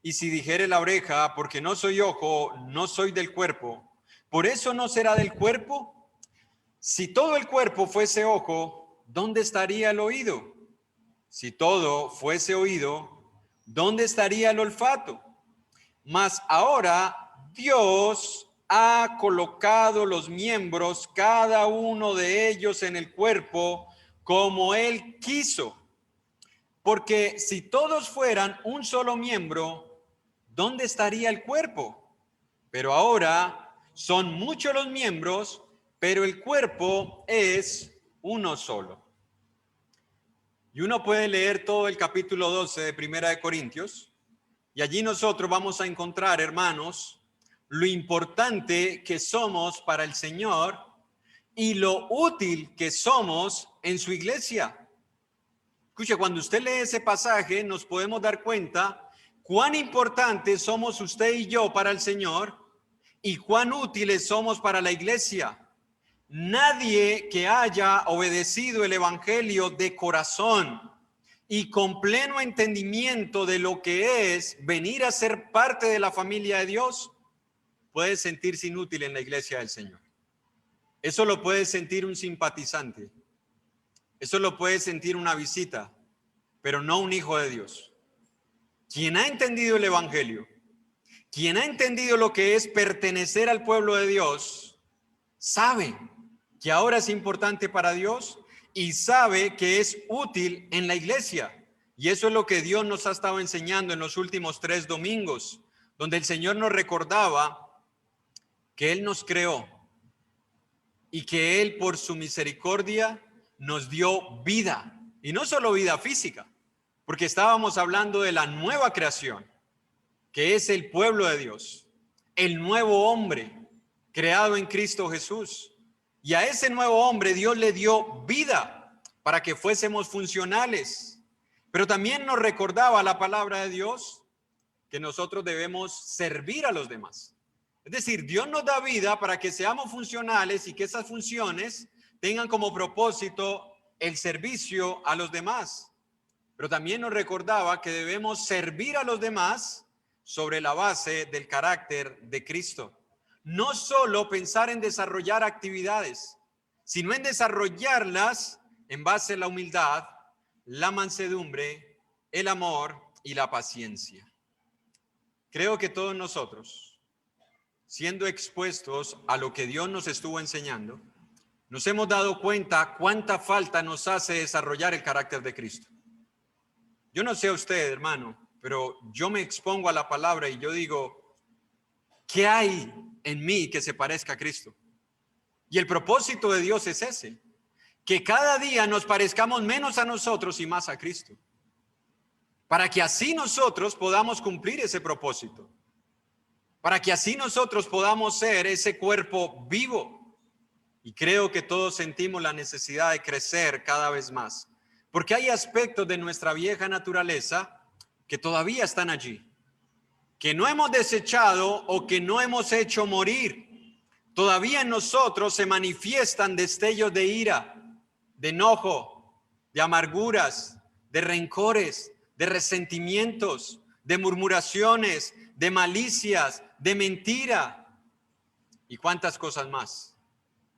Y si dijere la oreja, porque no soy ojo, no soy del cuerpo, ¿por eso no será del cuerpo? Si todo el cuerpo fuese ojo, ¿dónde estaría el oído? Si todo fuese oído, ¿dónde estaría el olfato? Mas ahora Dios ha colocado los miembros, cada uno de ellos en el cuerpo, como Él quiso. Porque si todos fueran un solo miembro, ¿dónde estaría el cuerpo? Pero ahora son muchos los miembros, pero el cuerpo es uno solo. Y uno puede leer todo el capítulo 12 de Primera de Corintios, y allí nosotros vamos a encontrar, hermanos, lo importante que somos para el Señor y lo útil que somos en su iglesia. Escuche, cuando usted lee ese pasaje, nos podemos dar cuenta cuán importantes somos usted y yo para el Señor y cuán útiles somos para la iglesia. Nadie que haya obedecido el evangelio de corazón y con pleno entendimiento de lo que es venir a ser parte de la familia de Dios, puede sentirse inútil en la iglesia del Señor. Eso lo puede sentir un simpatizante. Eso lo puede sentir una visita, pero no un hijo de Dios. Quien ha entendido el evangelio, quien ha entendido lo que es pertenecer al pueblo de Dios, sabe que ahora es importante para Dios y sabe que es útil en la iglesia. Y eso es lo que Dios nos ha estado enseñando en los últimos 3 domingos, donde el Señor nos recordaba que Él nos creó y que Él por su misericordia nos dio vida. Y no solo vida física, porque estábamos hablando de la nueva creación, que es el pueblo de Dios, el nuevo hombre creado en Cristo Jesús. Y a ese nuevo hombre Dios le dio vida para que fuésemos funcionales. Pero también nos recordaba la palabra de Dios que nosotros debemos servir a los demás. Es decir, Dios nos da vida para que seamos funcionales y que esas funciones tengan como propósito el servicio a los demás. Pero también nos recordaba que debemos servir a los demás sobre la base del carácter de Cristo. No solo pensar en desarrollar actividades, sino en desarrollarlas en base a la humildad, la mansedumbre, el amor y la paciencia. Creo que todos nosotros, siendo expuestos a lo que Dios nos estuvo enseñando, nos hemos dado cuenta cuánta falta nos hace desarrollar el carácter de Cristo. Yo no sé a usted, hermano, pero yo me expongo a la palabra y yo digo, ¿qué hay en mí que se parezca a Cristo? Y el propósito de Dios es ese, que cada día nos parezcamos menos a nosotros y más a Cristo, para que así nosotros podamos cumplir ese propósito, para que así nosotros podamos ser ese cuerpo vivo. Y creo que todos sentimos la necesidad de crecer cada vez más, porque hay aspectos de nuestra vieja naturaleza que todavía están allí, que no hemos desechado o que no hemos hecho morir. Todavía en nosotros se manifiestan destellos de ira, de enojo, de amarguras, de rencores, de resentimientos, de murmuraciones, de malicias, de mentira y cuántas cosas más,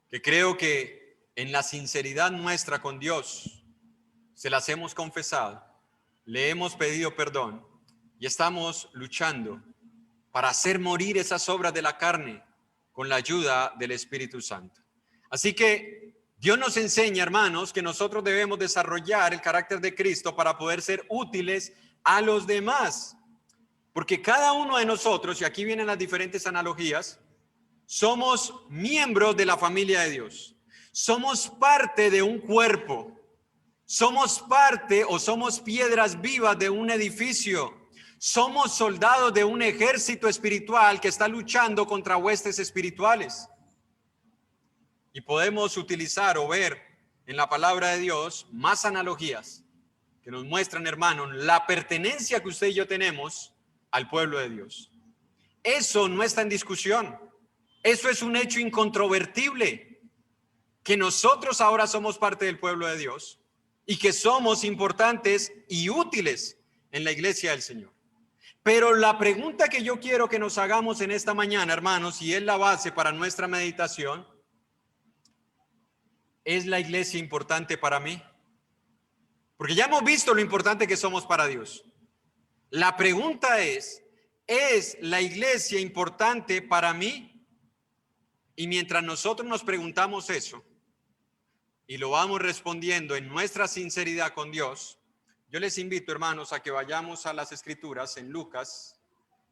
que creo que en la sinceridad nuestra con Dios se las hemos confesado, le hemos pedido perdón y estamos luchando para hacer morir esas obras de la carne con la ayuda del Espíritu Santo. Así que Dios nos enseña, hermanos, que nosotros debemos desarrollar el carácter de Cristo para poder ser útiles a los demás. Porque cada uno de nosotros, y aquí vienen las diferentes analogías, somos miembros de la familia de Dios. Somos parte de un cuerpo. Somos parte o somos piedras vivas de un edificio. Somos soldados de un ejército espiritual que está luchando contra huestes espirituales. Y podemos utilizar o ver en la palabra de Dios más analogías que nos muestran, hermanos, la pertenencia que usted y yo tenemos al pueblo de Dios. Eso no está en discusión. Eso es un hecho incontrovertible, que nosotros ahora somos parte del pueblo de Dios y que somos importantes y útiles en la iglesia del Señor. Pero la pregunta que yo quiero que nos hagamos en esta mañana, hermanos, y es la base para nuestra meditación, ¿es la iglesia importante para mí? Porque ya hemos visto lo importante que somos para Dios. La pregunta ¿es la iglesia importante para mí? Y mientras nosotros nos preguntamos eso y lo vamos respondiendo en nuestra sinceridad con Dios, yo les invito, hermanos, a que vayamos a las Escrituras en Lucas,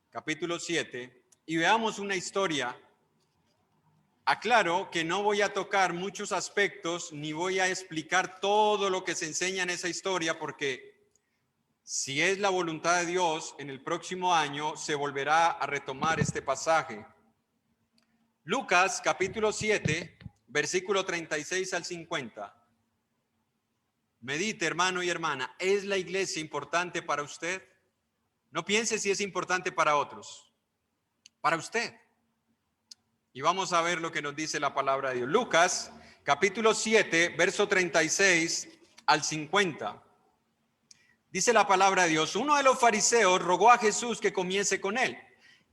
capítulo 7, y veamos una historia. Aclaro que no voy a tocar muchos aspectos ni voy a explicar todo lo que se enseña en esa historia, porque si es la voluntad de Dios, en el próximo año se volverá a retomar este pasaje. Lucas capítulo 7, versículo 36 al 50. Medite, hermano y hermana, ¿es la iglesia importante para usted? No piense si es importante para otros, para usted. Y vamos a ver lo que nos dice la palabra de Dios. Lucas capítulo 7, verso 36 al 50. Dice la palabra de Dios: uno de los fariseos rogó a Jesús que comiese con él.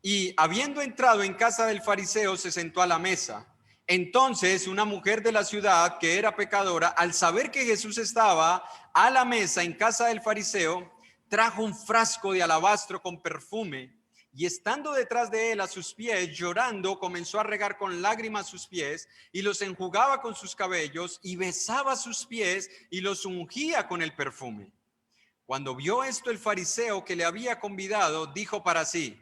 Y habiendo entrado en casa del fariseo, se sentó a la mesa. Entonces una mujer de la ciudad, que era pecadora, al saber que Jesús estaba a la mesa en casa del fariseo, trajo un frasco de alabastro con perfume, y estando detrás de él a sus pies, llorando, comenzó a regar con lágrimas sus pies, y los enjugaba con sus cabellos, y besaba sus pies, y los ungía con el perfume. Cuando vio esto el fariseo que le había convidado, dijo para sí: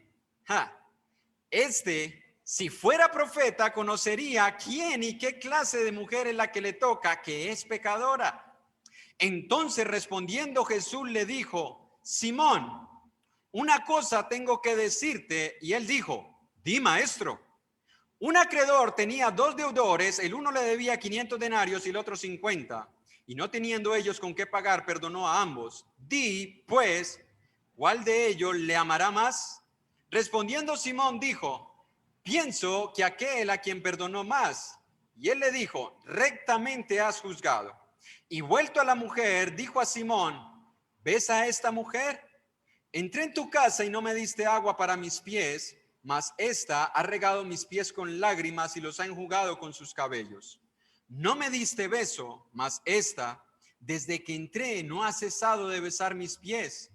si fuera profeta, conocería quién y qué clase de mujer es la que le toca, que es pecadora. Entonces respondiendo Jesús le dijo: Simón, una cosa tengo que decirte. Y él dijo: di, maestro. Un acreedor tenía 2 deudores, el uno le debía 500 denarios y el otro 50. Y no teniendo ellos con qué pagar, perdonó a ambos. Di, pues, ¿cuál de ellos le amará más? Respondiendo Simón dijo: pienso que aquel a quien perdonó más. Y él le dijo: rectamente has juzgado. Y vuelto a la mujer, dijo a Simón: ¿ves a esta mujer? Entré en tu casa y no me diste agua para mis pies, mas ésta ha regado mis pies con lágrimas y los ha enjugado con sus cabellos. No me diste beso, mas ésta, desde que entré, no ha cesado de besar mis pies.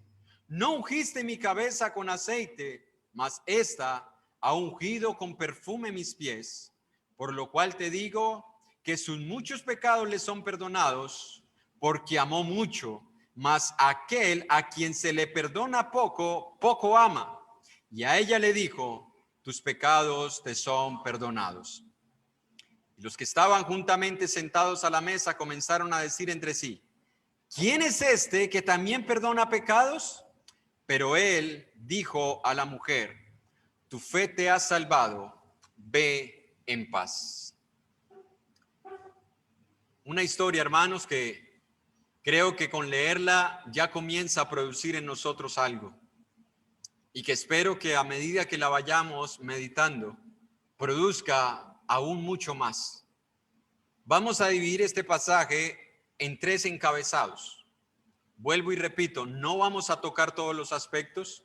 No ungiste mi cabeza con aceite, mas ésta ha ungido con perfume mis pies. Por lo cual te digo que sus muchos pecados le son perdonados, porque amó mucho. Mas aquel a quien se le perdona poco, poco ama. Y a ella le dijo: tus pecados te son perdonados. Y los que estaban juntamente sentados a la mesa comenzaron a decir entre sí: ¿quién es este que también perdona pecados? Pero él dijo a la mujer: tu fe te ha salvado, ve en paz. Una historia, hermanos, que creo que con leerla ya comienza a producir en nosotros algo, y que espero que a medida que la vayamos meditando, produzca aún mucho más. Vamos a dividir este pasaje en 3 encabezados. Vuelvo y repito, no vamos a tocar todos los aspectos,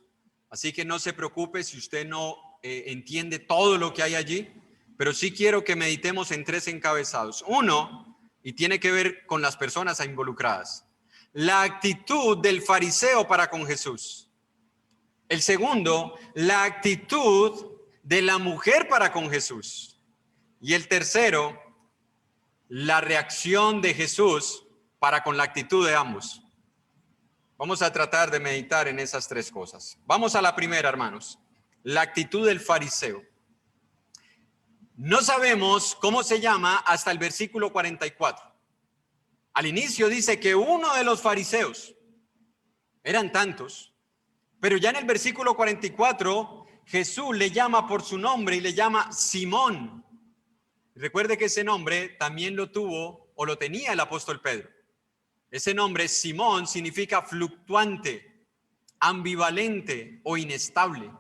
así que no se preocupe si usted no entiende todo lo que hay allí, pero sí quiero que meditemos en 3 encabezados. Uno, y tiene que ver con las personas involucradas: la actitud del fariseo para con Jesús. El segundo, la actitud de la mujer para con Jesús. Y el tercero, la reacción de Jesús para con la actitud de ambos. Vamos a tratar de meditar en esas 3 cosas. Vamos a la primera, hermanos: la actitud del fariseo. No sabemos cómo se llama hasta el versículo 44. Al inicio dice que uno de los fariseos, eran tantos, pero ya en el versículo 44 Jesús le llama por su nombre y le llama Simón. Recuerde que ese nombre también lo tuvo o lo tenía el apóstol Pedro. Ese nombre, Simón, significa fluctuante, ambivalente o inestable.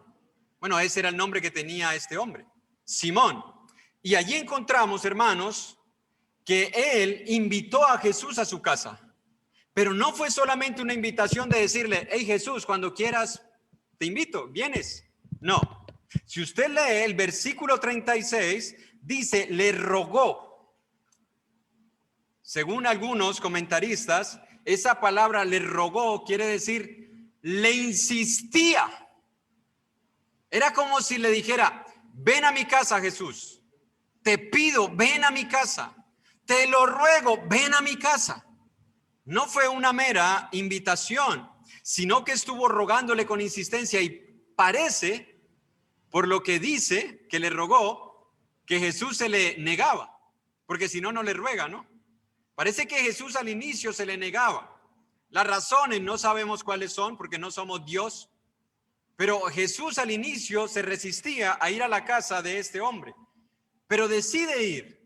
Bueno, ese era el nombre que tenía este hombre, Simón. Y allí encontramos, hermanos, que él invitó a Jesús a su casa. Pero no fue solamente una invitación de decirle: hey Jesús, cuando quieras, te invito, ¿vienes? No. Si usted lee el versículo 36, dice, le rogó. Según algunos comentaristas, esa palabra le rogó quiere decir, le insistía. Era como si le dijera, ven a mi casa, Jesús. Te pido, ven a mi casa. Te lo ruego, ven a mi casa. No fue una mera invitación, sino que estuvo rogándole con insistencia y parece, por lo que dice que le rogó, que Jesús se le negaba, porque si no, no le ruega, ¿no? Parece que Jesús al inicio se le negaba. Las razones no sabemos cuáles son, porque no somos Dios, pero Jesús al inicio se resistía a ir a la casa de este hombre, pero decide ir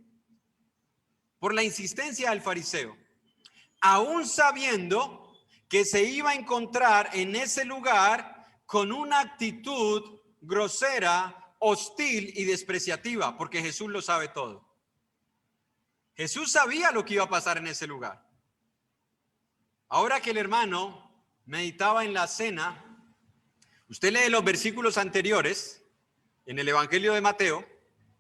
por la insistencia del fariseo, aún sabiendo que se iba a encontrar en ese lugar con una actitud grosera, hostil y despreciativa, porque Jesús lo sabe todo. Jesús sabía lo que iba a pasar en ese lugar. Ahora que el hermano meditaba en la cena, usted lee los versículos anteriores en el Evangelio de Mateo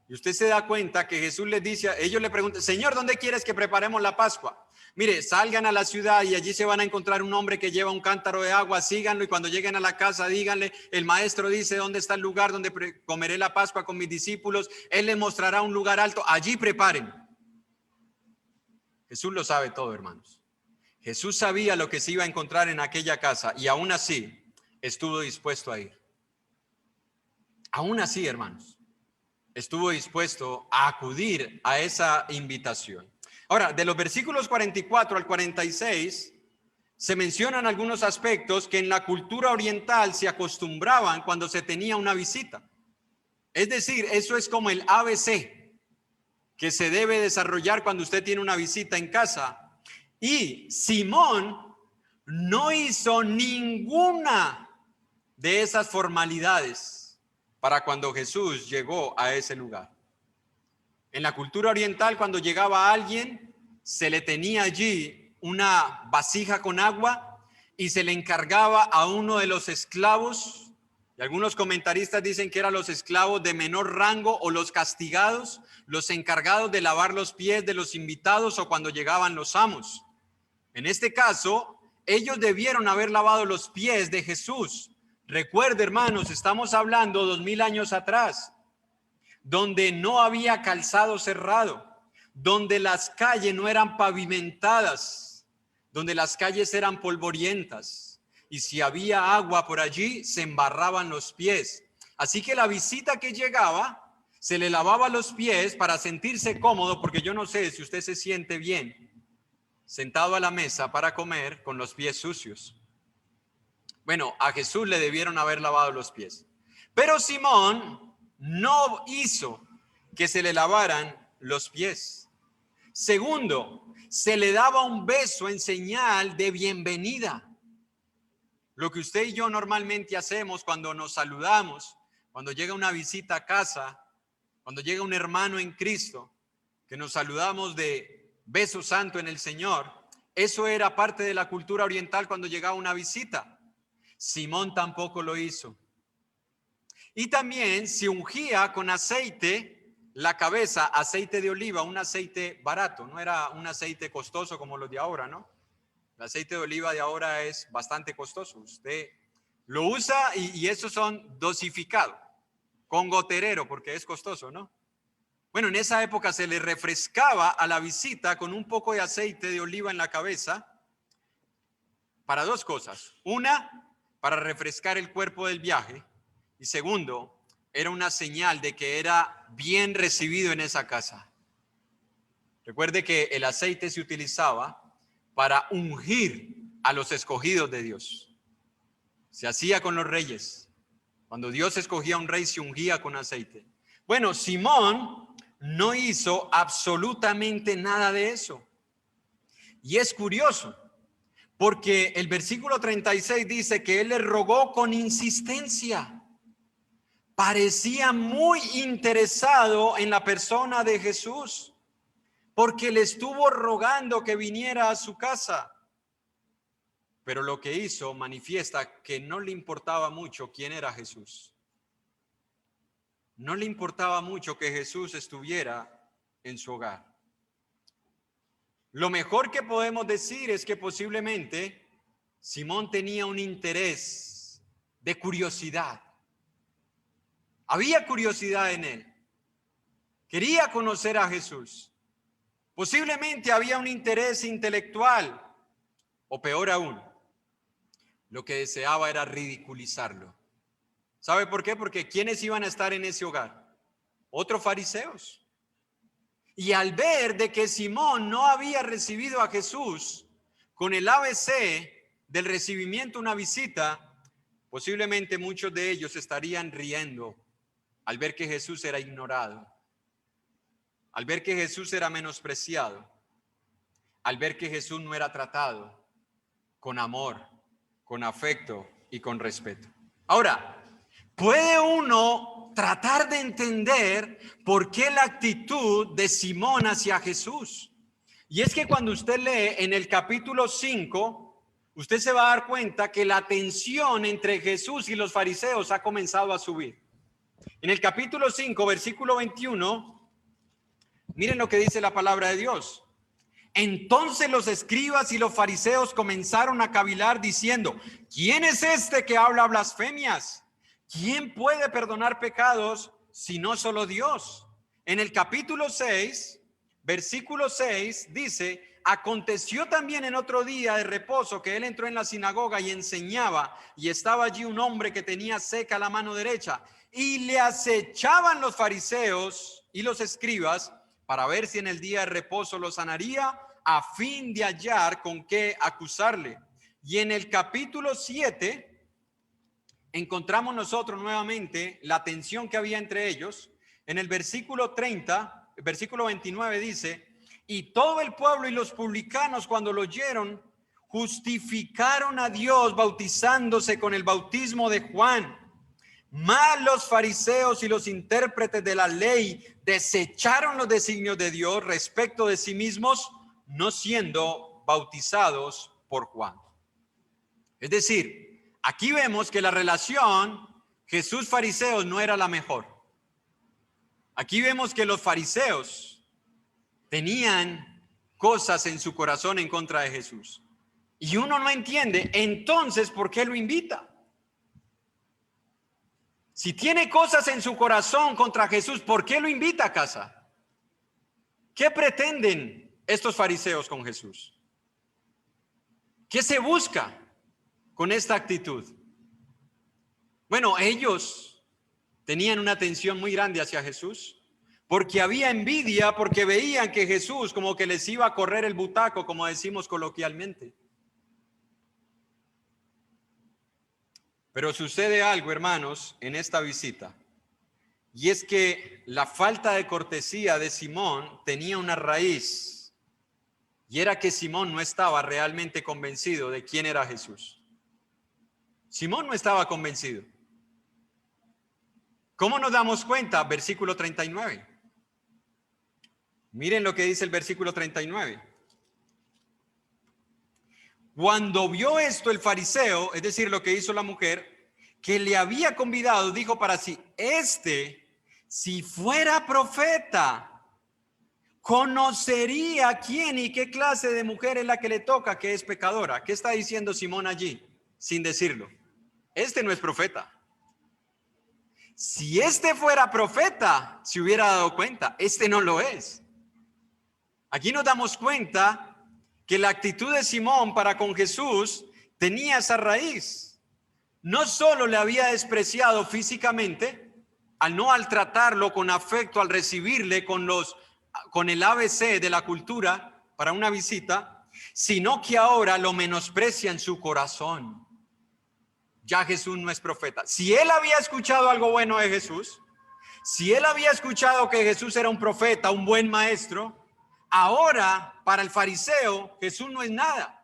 y usted se da cuenta que Jesús les dice, ellos le preguntan, Señor, ¿dónde quieres que preparemos la Pascua? Mire, salgan a la ciudad y allí se van a encontrar un hombre que lleva un cántaro de agua, síganlo y cuando lleguen a la casa díganle, el maestro dice dónde está el lugar donde comeré la Pascua con mis discípulos, él les mostrará un lugar alto, allí preparen. Jesús lo sabe todo, hermanos. Jesús sabía lo que se iba a encontrar en aquella casa y aún así estuvo dispuesto a ir. Aún así, hermanos, estuvo dispuesto a acudir a esa invitación. Ahora, de los versículos 44 al 46, se mencionan algunos aspectos que en la cultura oriental se acostumbraban cuando se tenía una visita. Es decir, eso es como el ABC que se debe desarrollar cuando usted tiene una visita en casa. Y Simón no hizo ninguna de esas formalidades para cuando Jesús llegó a ese lugar. En la cultura oriental, cuando llegaba alguien, se le tenía allí una vasija con agua y se le encargaba a uno de los esclavos, y algunos comentaristas dicen que eran los esclavos de menor rango o los castigados, los encargados de lavar los pies de los invitados o cuando llegaban los amos. En este caso, ellos debieron haber lavado los pies de Jesús. Recuerde, hermanos, estamos hablando 2000 años atrás, donde no había calzado cerrado, donde las calles no eran pavimentadas, donde las calles eran polvorientas, y si había agua por allí, se embarraban los pies. Así que la visita que llegaba, se le lavaba los pies para sentirse cómodo, porque yo no sé si usted se siente bien sentado a la mesa para comer con los pies sucios. Bueno, a Jesús le debieron haber lavado los pies. Pero Simón no hizo que se le lavaran los pies. Segundo, se le daba un beso en señal de bienvenida. Lo que usted y yo normalmente hacemos cuando nos saludamos, cuando llega una visita a casa, cuando llega un hermano en Cristo, que nos saludamos de beso santo en el Señor, eso era parte de la cultura oriental cuando llegaba una visita. Simón tampoco lo hizo. Y también se ungía con aceite la cabeza, aceite de oliva, un aceite barato, no era un aceite costoso como los de ahora, ¿no? El aceite de oliva de ahora es bastante costoso. Usted lo usa y esos son dosificados, con goterero, porque es costoso, ¿no? Bueno, en esa época se le refrescaba a la visita con un poco de aceite de oliva en la cabeza para dos cosas. Una, para refrescar el cuerpo del viaje. Y segundo, era una señal de que era bien recibido en esa casa. Recuerde que el aceite se utilizaba para ungir a los escogidos de Dios. Se hacía con los reyes. Cuando Dios escogía a un rey, se ungía con aceite. Bueno, Simón no hizo absolutamente nada de eso. Y es curioso, porque el versículo 36 dice que él le rogó con insistencia. Parecía muy interesado en la persona de Jesús, porque le estuvo rogando que viniera a su casa. pero lo que hizo manifiesta que no le importaba mucho quién era Jesús. No le importaba mucho que Jesús estuviera en su hogar. Lo mejor que podemos decir es que posiblemente Simón tenía un interés de curiosidad. Había curiosidad en él. Quería conocer a Jesús. Posiblemente había un interés intelectual, o peor aún, lo que deseaba era ridiculizarlo. ¿Sabe por qué? Porque ¿quiénes iban a estar en ese hogar? Otros fariseos. Y al ver de que Simón no había recibido a Jesús con el ABC del recibimiento, una visita, posiblemente muchos de ellos estarían riendo al ver que Jesús era ignorado, al ver que Jesús era menospreciado, al ver que Jesús no era tratado con amor, con afecto y con respeto. Ahora, ¿puede uno tratar de entender por qué la actitud de Simón hacia Jesús? Y es que cuando usted lee en el capítulo 5, usted se va a dar cuenta que la tensión entre Jesús y los fariseos ha comenzado a subir. En el capítulo 5, versículo 21, miren lo que dice la palabra de Dios. Entonces los escribas y los fariseos comenzaron a cavilar diciendo: ¿quién es este que habla blasfemias? ¿Quién puede perdonar pecados si no solo Dios? En el capítulo 6, versículo 6 dice: aconteció también en otro día de reposo que él entró en la sinagoga y enseñaba, y estaba allí un hombre que tenía seca la mano derecha, y le acechaban los fariseos y los escribas para ver si en el día de reposo lo sanaría, a fin de hallar con qué acusarle. Y en el capítulo 7 encontramos nosotros nuevamente la tensión que había entre ellos. En el versículo 30, versículo 29 dice: y todo el pueblo y los publicanos, cuando lo oyeron, justificaron a Dios bautizándose con el bautismo de Juan. Mas los fariseos y los intérpretes de la ley desecharon los designios de Dios respecto de sí mismos, no siendo bautizados por Juan. Es decir, aquí vemos que la relación Jesús-fariseos no era la mejor. Aquí vemos que los fariseos tenían cosas en su corazón en contra de Jesús. Y uno no entiende, entonces, ¿por qué lo invita? Si tiene cosas en su corazón contra Jesús, ¿por qué lo invita a casa? ¿Qué pretenden estos fariseos con Jesús? ¿Qué se busca con esta actitud? Bueno, ellos tenían una tensión muy grande hacia Jesús, porque había envidia, porque veían que Jesús como que les iba a correr el butaco, como decimos coloquialmente. Pero sucede algo, hermanos, en esta visita. Y es que la falta de cortesía de Simón tenía una raíz. Y era que Simón no estaba realmente convencido de quién era Jesús. Simón no estaba convencido. ¿Cómo nos damos cuenta? Versículo 39. Miren lo que dice el versículo 39. Cuando vio esto el fariseo, es decir, lo que hizo la mujer, que le había convidado, dijo para sí: si fuera profeta, conocería quién y qué clase de mujer es la que le toca, que es pecadora. ¿Qué está diciendo Simón allí? Sin decirlo. Este no es profeta. Si este fuera profeta, se hubiera dado cuenta. Este no lo es. Aquí nos damos cuenta que la actitud de Simón para con Jesús tenía esa raíz. No solo le había despreciado físicamente, al tratarlo con afecto, al recibirle con el ABC de la cultura para una visita, sino que ahora lo menosprecia en su corazón. Ya Jesús no es profeta. Si él había escuchado algo bueno de Jesús, si él había escuchado que Jesús era un profeta, un buen maestro, ahora, para el fariseo, Jesús no es nada.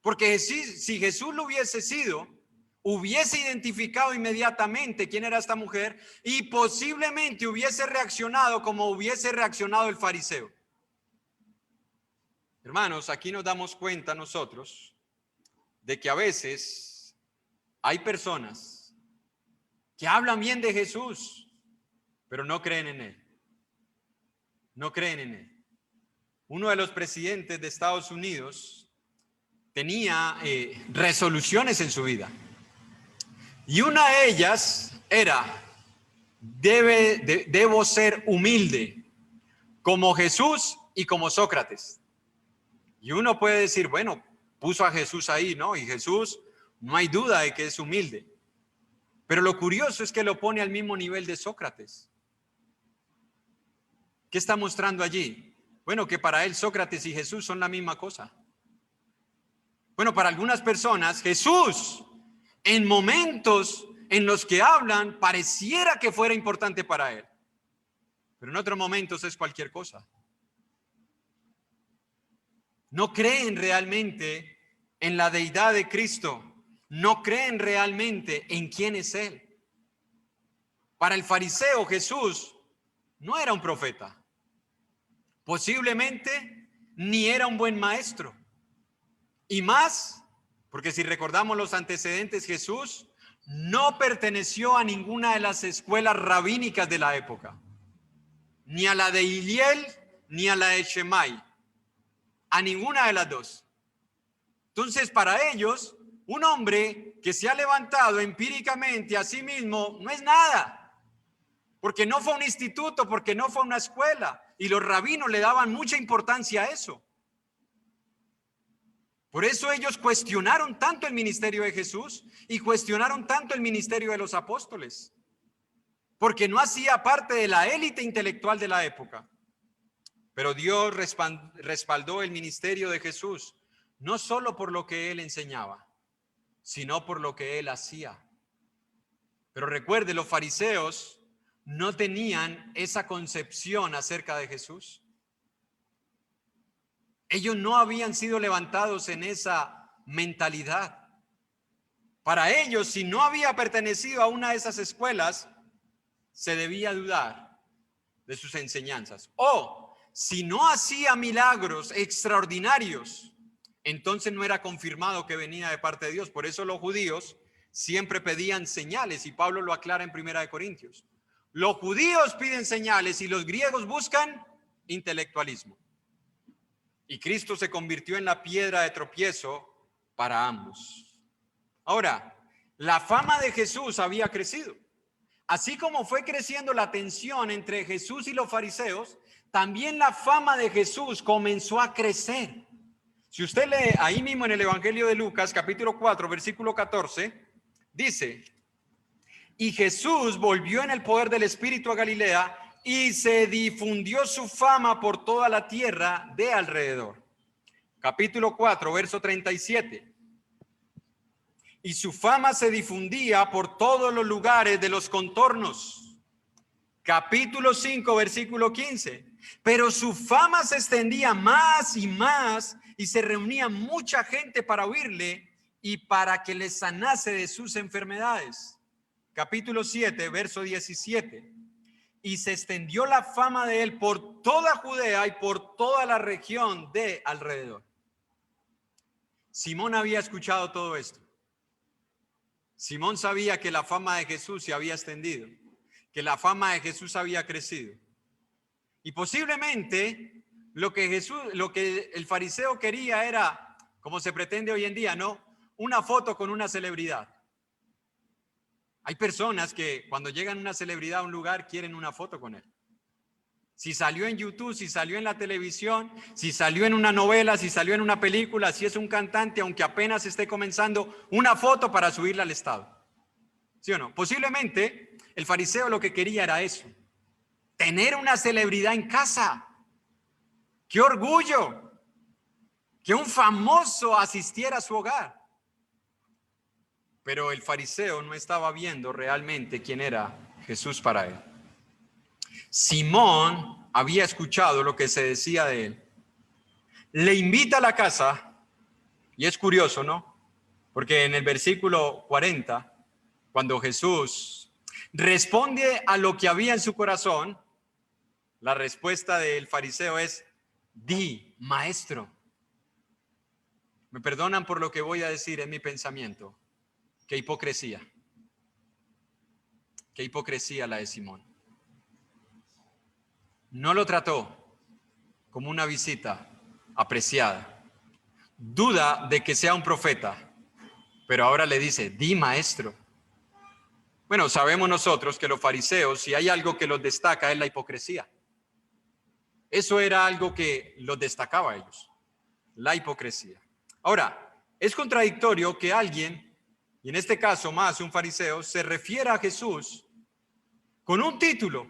Porque si Jesús lo hubiese sido, hubiese identificado inmediatamente quién era esta mujer y posiblemente hubiese reaccionado como hubiese reaccionado el fariseo. Hermanos, aquí nos damos cuenta nosotros de que a veces hay personas que hablan bien de Jesús, pero no creen en Él. No creen en Él. Uno de los presidentes de Estados Unidos tenía resoluciones en su vida. Y una de ellas era, debo ser humilde, como Jesús y como Sócrates. Y uno puede decir, bueno, puso a Jesús ahí, ¿no? Y Jesús, no hay duda de que es humilde. Pero lo curioso es que lo pone al mismo nivel de Sócrates. ¿Qué está mostrando allí? Bueno, que para él Sócrates y Jesús son la misma cosa. Bueno, para algunas personas, Jesús, en momentos en los que hablan, pareciera que fuera importante para él. Pero en otros momentos es cualquier cosa. No creen realmente en la deidad de Cristo. No creen realmente en quién es Él. Para el fariseo, Jesús no era un profeta. Posiblemente ni era un buen maestro. Y más, porque si recordamos los antecedentes, Jesús no perteneció a ninguna de las escuelas rabínicas de la época. Ni a la de Hillel, ni a la de Shammai. A ninguna de las dos. Entonces, para ellos, un hombre que se ha levantado empíricamente a sí mismo no es nada. Porque no fue un instituto, porque no fue una escuela. Y los rabinos le daban mucha importancia a eso. Por eso ellos cuestionaron tanto el ministerio de Jesús y cuestionaron tanto el ministerio de los apóstoles. Porque no hacía parte de la élite intelectual de la época. Pero Dios respaldó el ministerio de Jesús, no solo por lo que Él enseñaba, sino por lo que Él hacía. Pero recuerde, los fariseos no tenían esa concepción acerca de Jesús. Ellos no habían sido levantados en esa mentalidad. Para ellos, si no había pertenecido a una de esas escuelas, se debía dudar de sus enseñanzas. O si no hacía milagros extraordinarios, entonces no era confirmado que venía de parte de Dios. Por eso los judíos siempre pedían señales, y Pablo lo aclara en 1 Corintios. Los judíos piden señales y los griegos buscan intelectualismo. Y Cristo se convirtió en la piedra de tropiezo para ambos. Ahora, la fama de Jesús había crecido. Así como fue creciendo la tensión entre Jesús y los fariseos, también la fama de Jesús comenzó a crecer. Si usted lee ahí mismo en el Evangelio de Lucas, capítulo 4, versículo 14, dice: y Jesús volvió en el poder del Espíritu a Galilea y se difundió su fama por toda la tierra de alrededor. Capítulo 4, verso 37. Y su fama se difundía por todos los lugares de los contornos. Capítulo 5, versículo 15. Pero su fama se extendía más y más y se reunía mucha gente para oírle y para que les sanase de sus enfermedades. Capítulo 7, verso 17. Y se extendió la fama de él por toda Judea y por toda la región de alrededor. Simón había escuchado todo esto. Simón sabía que la fama de Jesús se había extendido, que la fama de Jesús había crecido. Y posiblemente lo que el fariseo quería era, como se pretende hoy en día, ¿no? Una foto con una celebridad. Hay personas que cuando llegan una celebridad a un lugar quieren una foto con él. Si salió en YouTube, si salió en la televisión, si salió en una novela, si salió en una película, si es un cantante, aunque apenas esté comenzando, una foto para subirla al estado. ¿Sí o no? Posiblemente el fariseo lo que quería era eso. Tener una celebridad en casa. ¡Qué orgullo! Que un famoso asistiera a su hogar. Pero el fariseo no estaba viendo realmente quién era Jesús para él. Simón había escuchado lo que se decía de él. Le invita a la casa, y es curioso, ¿no? Porque en el versículo 40, cuando Jesús responde a lo que había en su corazón, la respuesta del fariseo es: di, maestro. Me perdonan por lo que voy a decir en mi pensamiento. Qué hipocresía. Qué hipocresía la de Simón. No lo trató como una visita apreciada. Duda de que sea un profeta, pero ahora le dice, di maestro. Bueno, sabemos nosotros que los fariseos, si hay algo que los destaca, es la hipocresía. Eso era algo que los destacaba a ellos, la hipocresía. Ahora, es contradictorio que alguien, y en este caso más un fariseo, se refiera a Jesús con un título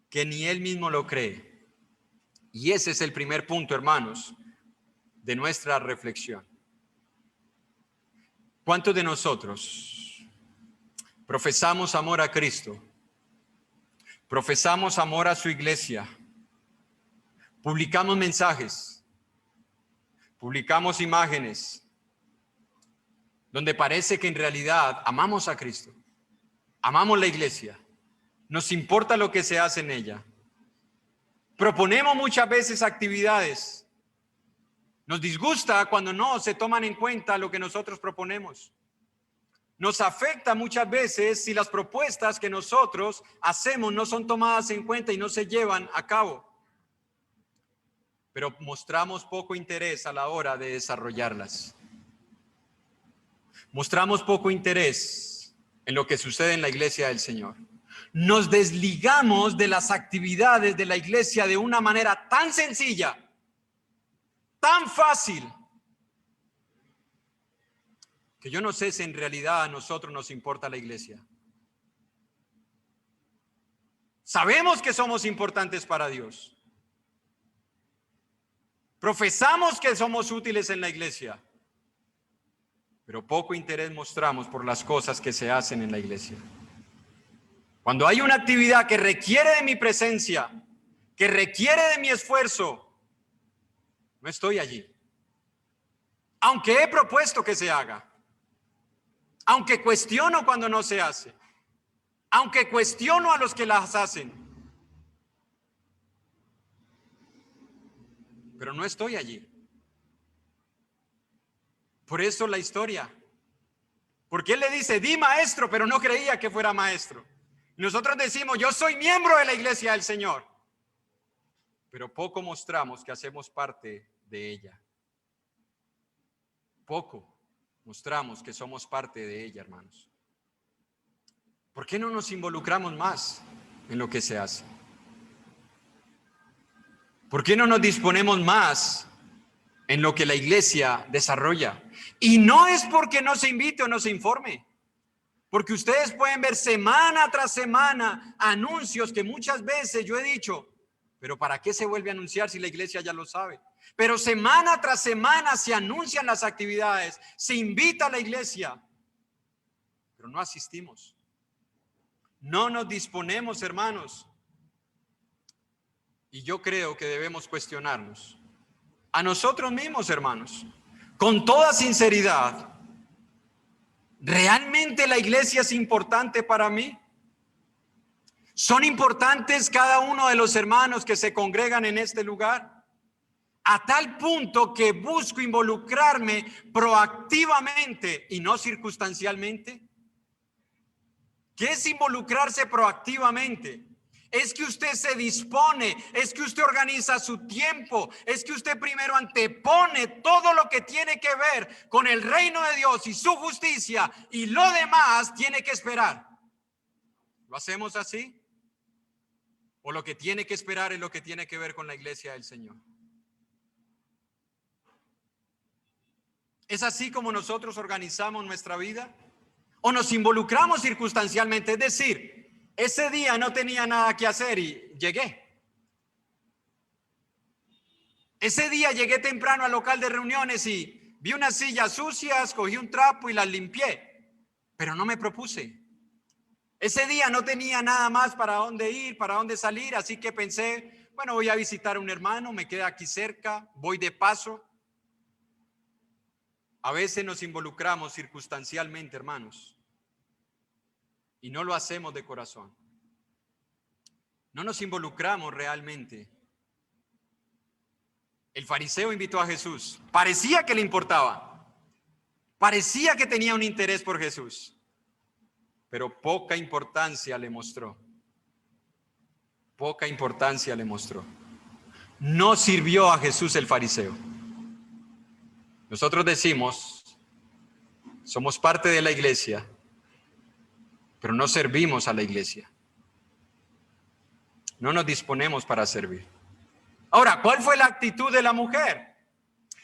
que ni él mismo lo cree. Y ese es el primer punto, hermanos, de nuestra reflexión. ¿Cuántos de nosotros profesamos amor a Cristo? Profesamos amor a su iglesia. Publicamos mensajes. Publicamos imágenes donde parece que en realidad amamos a Cristo. Amamos la iglesia. Nos importa lo que se hace en ella. Proponemos muchas veces actividades. Nos disgusta cuando no se toman en cuenta lo que nosotros proponemos. Nos afecta muchas veces si las propuestas que nosotros hacemos no son tomadas en cuenta y no se llevan a cabo. Pero mostramos poco interés a la hora de desarrollarlas. Mostramos poco interés en lo que sucede en la iglesia del Señor. Nos desligamos de las actividades de la iglesia de una manera tan sencilla, tan fácil, que yo no sé si en realidad a nosotros nos importa la iglesia. Sabemos que somos importantes para Dios. Profesamos que somos útiles en la iglesia, pero poco interés mostramos por las cosas que se hacen en la iglesia. Cuando hay una actividad que requiere de mi presencia, que requiere de mi esfuerzo, no estoy allí. Aunque he propuesto que se haga, aunque cuestiono cuando no se hace, aunque cuestiono a los que las hacen, pero no estoy allí. Por eso la historia. Porque él le dice, di maestro, pero no creía que fuera maestro. Nosotros decimos, yo soy miembro de la iglesia del Señor, pero poco mostramos que hacemos parte de ella. Poco mostramos que somos parte de ella, hermanos. ¿Por qué no nos involucramos más en lo que se hace? ¿Por qué no nos disponemos más en lo que la iglesia desarrolla? Y no es porque no se invite o no se informe, porque ustedes pueden ver semana tras semana anuncios que muchas veces yo he dicho, pero ¿para qué se vuelve a anunciar si la iglesia ya lo sabe? Pero semana tras semana se anuncian las actividades, se invita a la iglesia, pero no asistimos. No nos disponemos, hermanos. Y yo creo que debemos cuestionarnos a nosotros mismos, hermanos, con toda sinceridad. ¿Realmente la iglesia es importante para mí? ¿Son importantes cada uno de los hermanos que se congregan en este lugar? A tal punto que busco involucrarme proactivamente y no circunstancialmente. ¿Qué es involucrarse proactivamente? Es que usted se dispone, es que usted organiza su tiempo, es que usted primero antepone todo lo que tiene que ver con el reino de Dios y su justicia, y lo demás tiene que esperar. ¿Lo hacemos así? ¿O lo que tiene que esperar es lo que tiene que ver con la iglesia del Señor? ¿Es así como nosotros organizamos nuestra vida? ¿O nos involucramos circunstancialmente? Es decir, ese día no tenía nada que hacer y llegué. Ese día llegué temprano al local de reuniones y vi unas sillas sucias, cogí un trapo y las limpié, pero no me propuse. Ese día no tenía nada más para dónde ir, para dónde salir, así que pensé, bueno, voy a visitar a un hermano, me queda aquí cerca, voy de paso. A veces nos involucramos circunstancialmente, hermanos, y no lo hacemos de corazón. No nos involucramos realmente. El fariseo invitó a Jesús. Parecía que le importaba. Parecía que tenía un interés por Jesús. Pero poca importancia le mostró. Poca importancia le mostró. No sirvió a Jesús el fariseo. Nosotros decimos, somos parte de la iglesia, pero no servimos a la iglesia. No nos disponemos para servir. Ahora, ¿cuál fue la actitud de la mujer?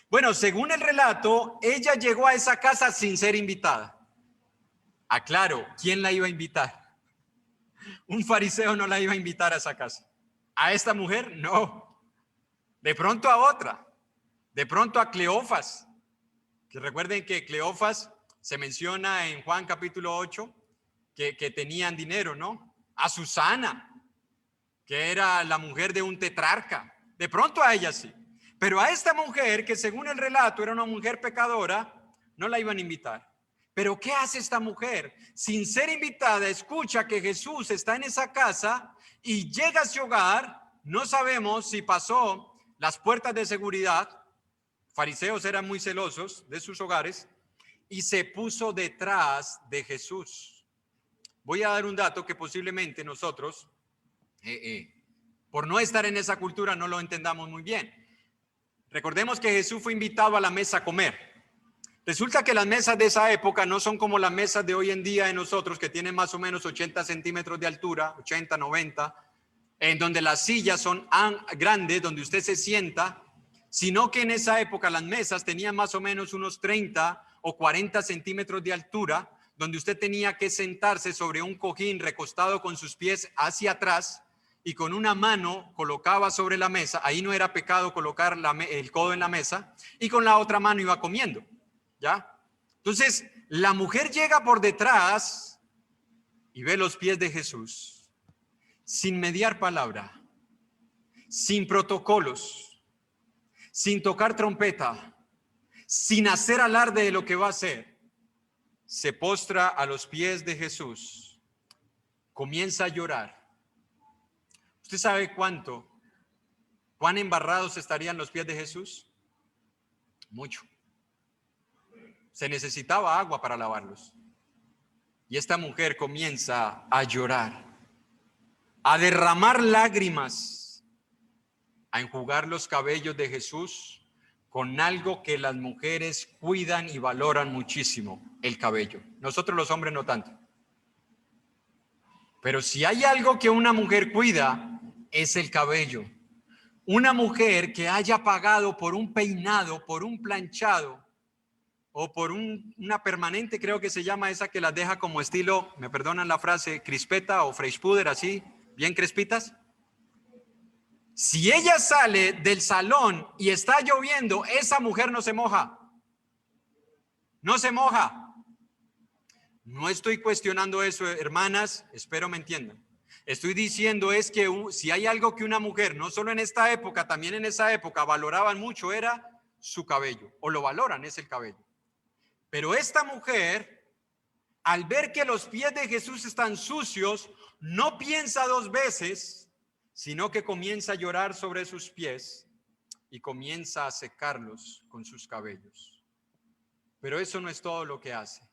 Bueno, según el relato, ella llegó a esa casa sin ser invitada. Aclaro, ¿quién la iba a invitar? Un fariseo no la iba a invitar a esa casa. ¿A esta mujer? No. De pronto a otra. De pronto a Cleofas. Que recuerden que Cleofas se menciona en Juan capítulo 8 que tenían dinero, ¿no? A Susana, que era la mujer de un tetrarca. De pronto a ella sí. Pero a esta mujer, que según el relato era una mujer pecadora, no la iban a invitar. Pero ¿qué hace esta mujer? Sin ser invitada, escucha que Jesús está en esa casa y llega a su hogar. No sabemos si pasó las puertas de seguridad. Fariseos eran muy celosos de sus hogares y se puso detrás de Jesús. Voy a dar un dato que posiblemente nosotros, por no estar en esa cultura, no lo entendamos muy bien. Recordemos que Jesús fue invitado a la mesa a comer. Resulta que las mesas de esa época no son como las mesas de hoy en día de nosotros, que tienen más o menos 80 centímetros de altura, 80, 90, en donde las sillas son grandes, donde usted se sienta, sino que en esa época las mesas tenían más o menos unos 30 o 40 centímetros de altura, donde usted tenía que sentarse sobre un cojín recostado con sus pies hacia atrás y con una mano colocaba sobre la mesa. Ahí no era pecado colocar el codo en la mesa, y con la otra mano iba comiendo, ¿ya? Entonces, la mujer llega por detrás y ve los pies de Jesús, sin mediar palabra, sin protocolos, sin tocar trompeta, sin hacer alarde de lo que va a hacer. Se postra a los pies de Jesús, comienza a llorar. ¿Usted sabe cuán embarrados estarían los pies de Jesús? Mucho. Se necesitaba agua para lavarlos. Y esta mujer comienza a llorar, a derramar lágrimas, a enjugar los cabellos de Jesús con algo que las mujeres cuidan y valoran muchísimo, el cabello. Nosotros los hombres no tanto. Pero si hay algo que una mujer cuida, es el cabello. Una mujer que haya pagado por un peinado, por un planchado o por una permanente, creo que se llama esa que las deja como estilo, me perdonan la frase, crispeta o freishpuder, así, bien crespitas. Si ella sale del salón y está lloviendo, esa mujer no se moja. No se moja. No estoy cuestionando eso, hermanas, espero me entiendan. Estoy diciendo es que si hay algo que una mujer, no solo en esta época, también en esa época, valoraban mucho, era su cabello, o lo valoran, es el cabello. Pero esta mujer, al ver que los pies de Jesús están sucios, no piensa dos veces, sino que comienza a llorar sobre sus pies y comienza a secarlos con sus cabellos. Pero eso no es todo lo que hace.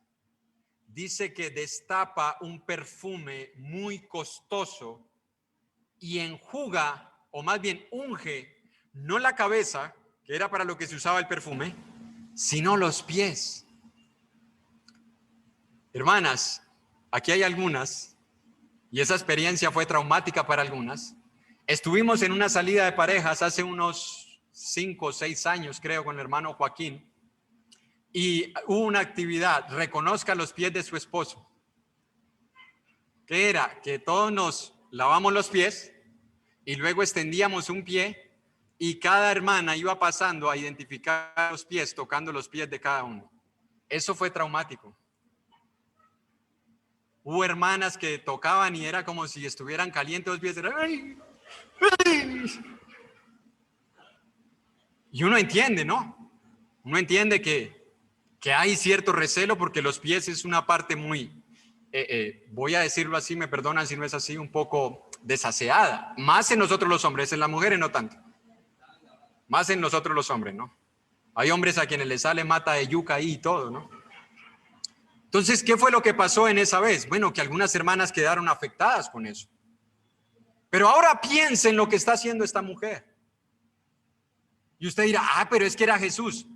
Dice que destapa un perfume muy costoso y enjuga, o más bien unge, no la cabeza, que era para lo que se usaba el perfume, sino los pies. Hermanas, aquí hay algunas, y esa experiencia fue traumática para algunas. Estuvimos en una salida de parejas hace unos 5 o 6 años, creo, con el hermano Joaquín. Y hubo una actividad, reconozca los pies de su esposo. ¿Qué era? Que todos nos lavamos los pies y luego extendíamos un pie y cada hermana iba pasando a identificar los pies, tocando los pies de cada uno. Eso fue traumático. Hubo hermanas que tocaban y era como si estuvieran calientes los pies. ¡Ay! ¡Ay! Y uno entiende, ¿no? Uno entiende que hay cierto recelo porque los pies es una parte muy, voy a decirlo así, me perdonan si no es así, un poco desaseada. Más en nosotros los hombres, en las mujeres no tanto. Más en nosotros los hombres, ¿no? Hay hombres a quienes les sale mata de yuca ahí y todo, ¿no? Entonces, ¿qué fue lo que pasó en esa vez? Bueno, que algunas hermanas quedaron afectadas con eso. Pero ahora piensen lo que está haciendo esta mujer. Y usted dirá, pero es que era Jesús.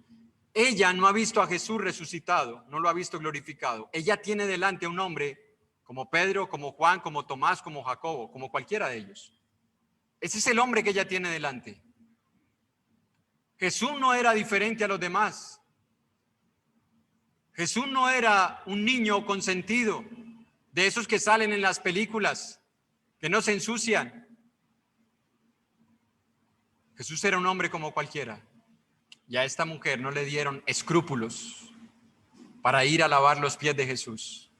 Ella no ha visto a Jesús resucitado, no lo ha visto glorificado. Ella tiene delante a un hombre como Pedro, como Juan, como Tomás, como Jacobo, como cualquiera de ellos. Ese es el hombre que ella tiene delante. Jesús no era diferente a los demás. Jesús no era un niño consentido, de esos que salen en las películas, que no se ensucian. Jesús era un hombre como cualquiera. Y a esta mujer no le dieron escrúpulos para ir a lavar los pies de Jesús,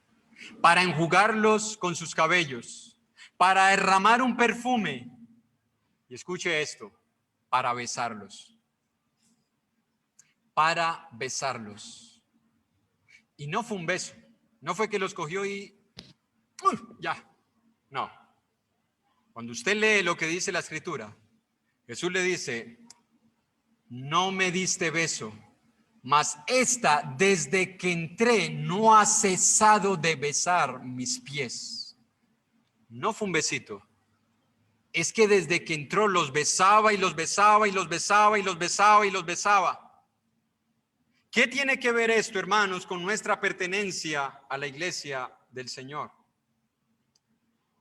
para enjugarlos con sus cabellos, para derramar un perfume. Y escuche esto, para besarlos. Para besarlos. Y no fue un beso, no fue que los cogió y ya, no. Cuando usted lee lo que dice la Escritura, Jesús le dice, no me diste beso, mas esta desde que entré no ha cesado de besar mis pies. No fue un besito, es que desde que entró los besaba y los besaba y los besaba y los besaba y los besaba. ¿Qué tiene que ver esto, hermanos, con nuestra pertenencia a la iglesia del Señor?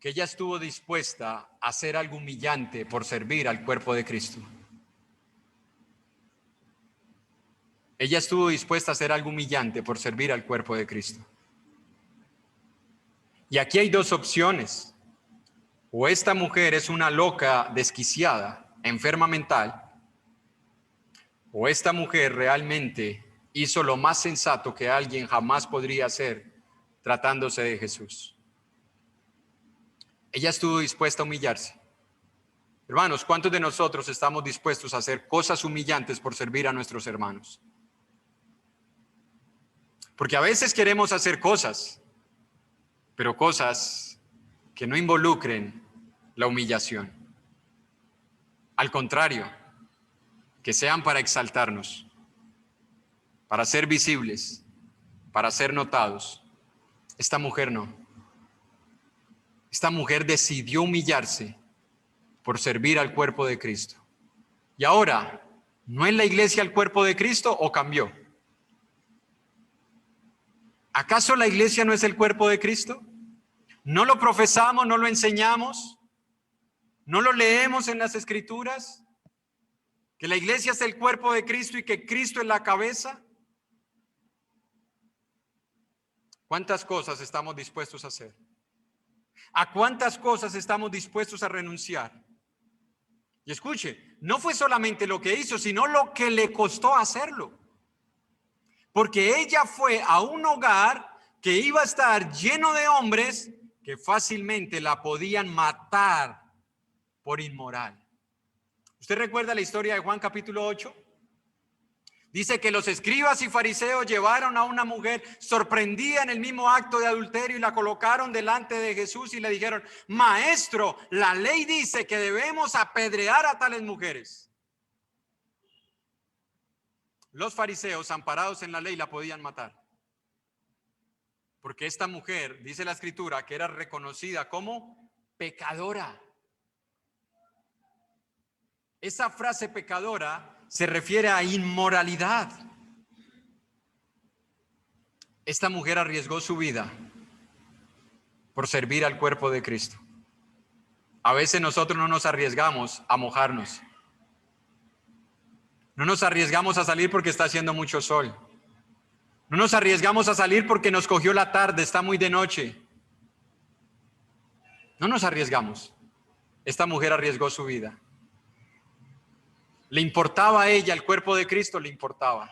Que ella estuvo dispuesta a hacer algo humillante por servir al cuerpo de Cristo. Ella estuvo dispuesta a hacer algo humillante por servir al cuerpo de Cristo. Y aquí hay dos opciones. O esta mujer es una loca desquiciada, enferma mental, o esta mujer realmente hizo lo más sensato que alguien jamás podría hacer tratándose de Jesús. Ella estuvo dispuesta a humillarse. Hermanos, ¿cuántos de nosotros estamos dispuestos a hacer cosas humillantes por servir a nuestros hermanos? Porque a veces queremos hacer cosas, pero cosas que no involucren la humillación. Al contrario, que sean para exaltarnos, para ser visibles, para ser notados. Esta mujer no. Esta mujer decidió humillarse por servir al cuerpo de Cristo. Y ahora, ¿no es la iglesia el cuerpo de Cristo o cambió? ¿Acaso la iglesia no es el cuerpo de Cristo? ¿No lo profesamos, no lo enseñamos? ¿No lo leemos en las Escrituras? ¿Que la iglesia es el cuerpo de Cristo y que Cristo es la cabeza? ¿Cuántas cosas estamos dispuestos a hacer? ¿A cuántas cosas estamos dispuestos a renunciar? Y escuche, no fue solamente lo que hizo, sino lo que le costó hacerlo. Porque ella fue a un hogar que iba a estar lleno de hombres que fácilmente la podían matar por inmoral. ¿Usted recuerda la historia de Juan capítulo 8? Dice que los escribas y fariseos llevaron a una mujer sorprendida en el mismo acto de adulterio y la colocaron delante de Jesús y le dijeron, maestro, la ley dice que debemos apedrear a tales mujeres. Los fariseos, amparados en la ley, la podían matar. Porque esta mujer, dice la Escritura, que era reconocida como pecadora. Esa frase pecadora se refiere a inmoralidad. Esta mujer arriesgó su vida por servir al cuerpo de Cristo. A veces nosotros no nos arriesgamos a mojarnos. No nos arriesgamos a salir porque está haciendo mucho sol. No nos arriesgamos a salir porque nos cogió la tarde, está muy de noche. No nos arriesgamos. Esta mujer arriesgó su vida. ¿Le importaba a ella el cuerpo de Cristo? Le importaba.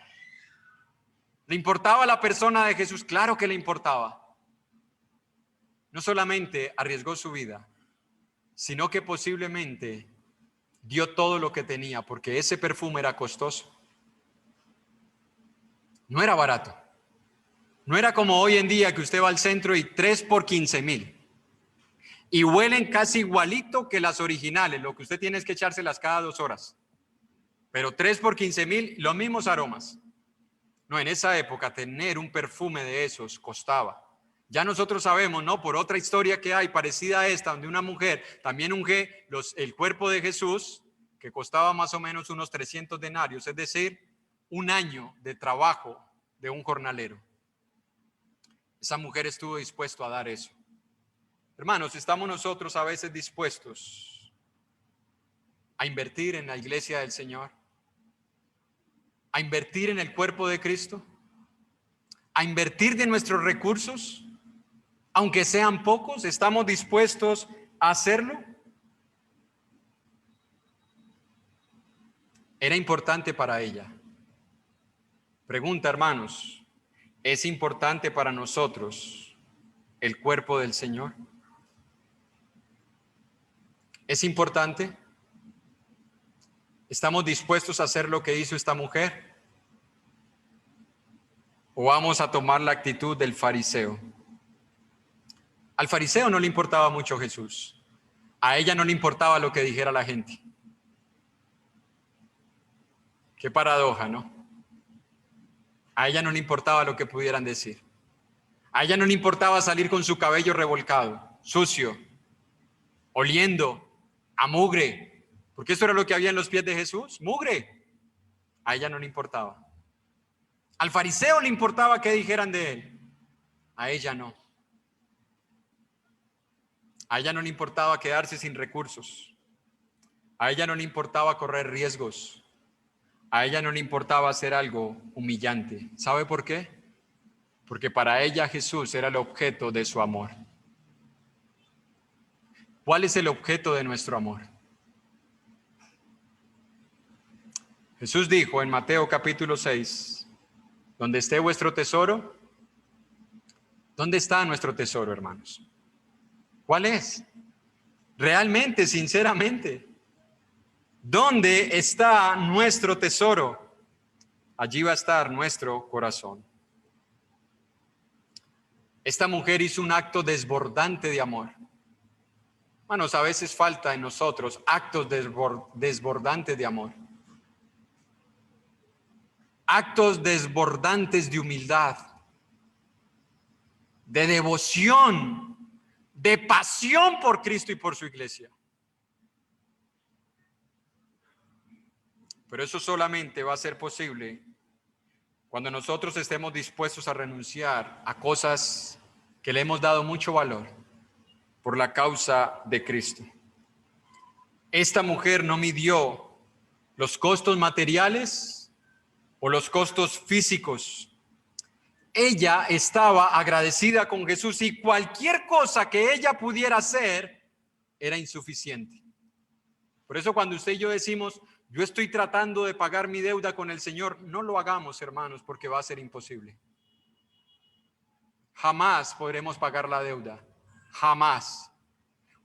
¿Le importaba la persona de Jesús? Claro que le importaba. No solamente arriesgó su vida, sino que posiblemente dio todo lo que tenía, porque ese perfume era costoso. No era barato. No era como hoy en día que usted va al centro y 3 por 15,000. Y huelen casi igualito que las originales. Lo que usted tiene es que echárselas cada 2 horas. pero 3 por 15,000, los mismos aromas. No, en esa época tener un perfume de esos costaba. Ya nosotros sabemos, ¿no? Por otra historia que hay parecida a esta, donde una mujer también unge el cuerpo de Jesús, que costaba más o menos unos 300 denarios, es decir, un año de trabajo de un jornalero. Esa mujer estuvo dispuesta a dar eso. Hermanos, ¿estamos nosotros a veces dispuestos a invertir en la iglesia del Señor? ¿A invertir en el cuerpo de Cristo? ¿A invertir de nuestros recursos? Aunque sean pocos, ¿estamos dispuestos a hacerlo? Era importante para ella. Pregunta, hermanos, ¿es importante para nosotros el cuerpo del Señor? ¿Es importante? ¿Estamos dispuestos a hacer lo que hizo esta mujer? ¿O vamos a tomar la actitud del fariseo? Al fariseo no le importaba mucho Jesús. A ella no le importaba lo que dijera la gente. Qué paradoja, ¿no? A ella no le importaba lo que pudieran decir. A ella no le importaba salir con su cabello revolcado, sucio, oliendo a mugre, porque eso era lo que había en los pies de Jesús, mugre. A ella no le importaba. Al fariseo le importaba qué dijeran de él. A ella no. A ella no le importaba quedarse sin recursos. A ella no le importaba correr riesgos. A ella no le importaba hacer algo humillante. ¿Sabe por qué? Porque para ella Jesús era el objeto de su amor. ¿Cuál es el objeto de nuestro amor? Jesús dijo en Mateo capítulo 6, donde esté vuestro tesoro, ¿dónde está nuestro tesoro, hermanos? ¿Cuál es? Realmente, sinceramente, ¿dónde está nuestro tesoro? Allí va a estar nuestro corazón. Esta mujer hizo un acto desbordante de amor. Hermanos, a veces falta en nosotros actos desbordantes de amor. Actos desbordantes de humildad, de devoción, de pasión por Cristo y por su iglesia. Pero eso solamente va a ser posible cuando nosotros estemos dispuestos a renunciar a cosas que le hemos dado mucho valor por la causa de Cristo. Esta mujer no midió los costos materiales o los costos físicos. Ella estaba agradecida con Jesús y cualquier cosa que ella pudiera hacer era insuficiente. Por eso cuando usted y yo decimos, yo estoy tratando de pagar mi deuda con el Señor, no lo hagamos, hermanos, porque va a ser imposible. Jamás podremos pagar la deuda, jamás.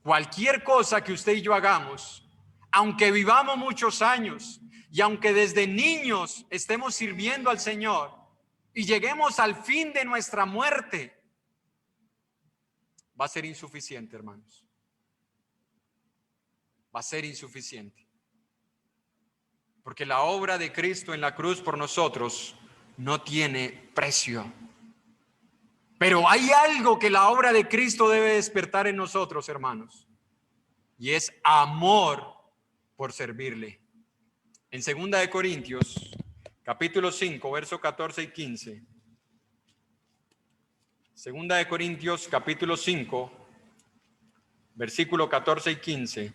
Cualquier cosa que usted y yo hagamos, aunque vivamos muchos años y aunque desde niños estemos sirviendo al Señor y lleguemos al fin de nuestra muerte, va a ser insuficiente, hermanos. Va a ser insuficiente. Porque la obra de Cristo en la cruz por nosotros no tiene precio. Pero hay algo que la obra de Cristo debe despertar en nosotros, hermanos, y es amor por servirle. En 2 Corintios, capítulo 5, verso 14 y 15. 2 Corintios, capítulo 5, versículo 14 y 15.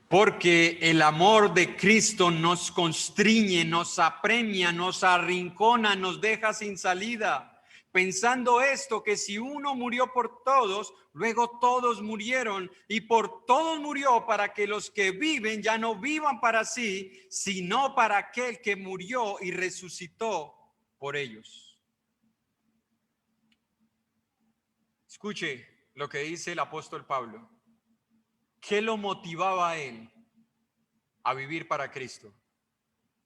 Porque el amor de Cristo nos constriñe, nos apremia, nos arrincona, nos deja sin salida. Pensando esto, que si uno murió por todos, luego todos murieron, y por todos murió para que los que viven ya no vivan para sí, sino para aquel que murió y resucitó por ellos. Escuche lo que dice el apóstol Pablo. ¿Qué lo motivaba a él a vivir para Cristo?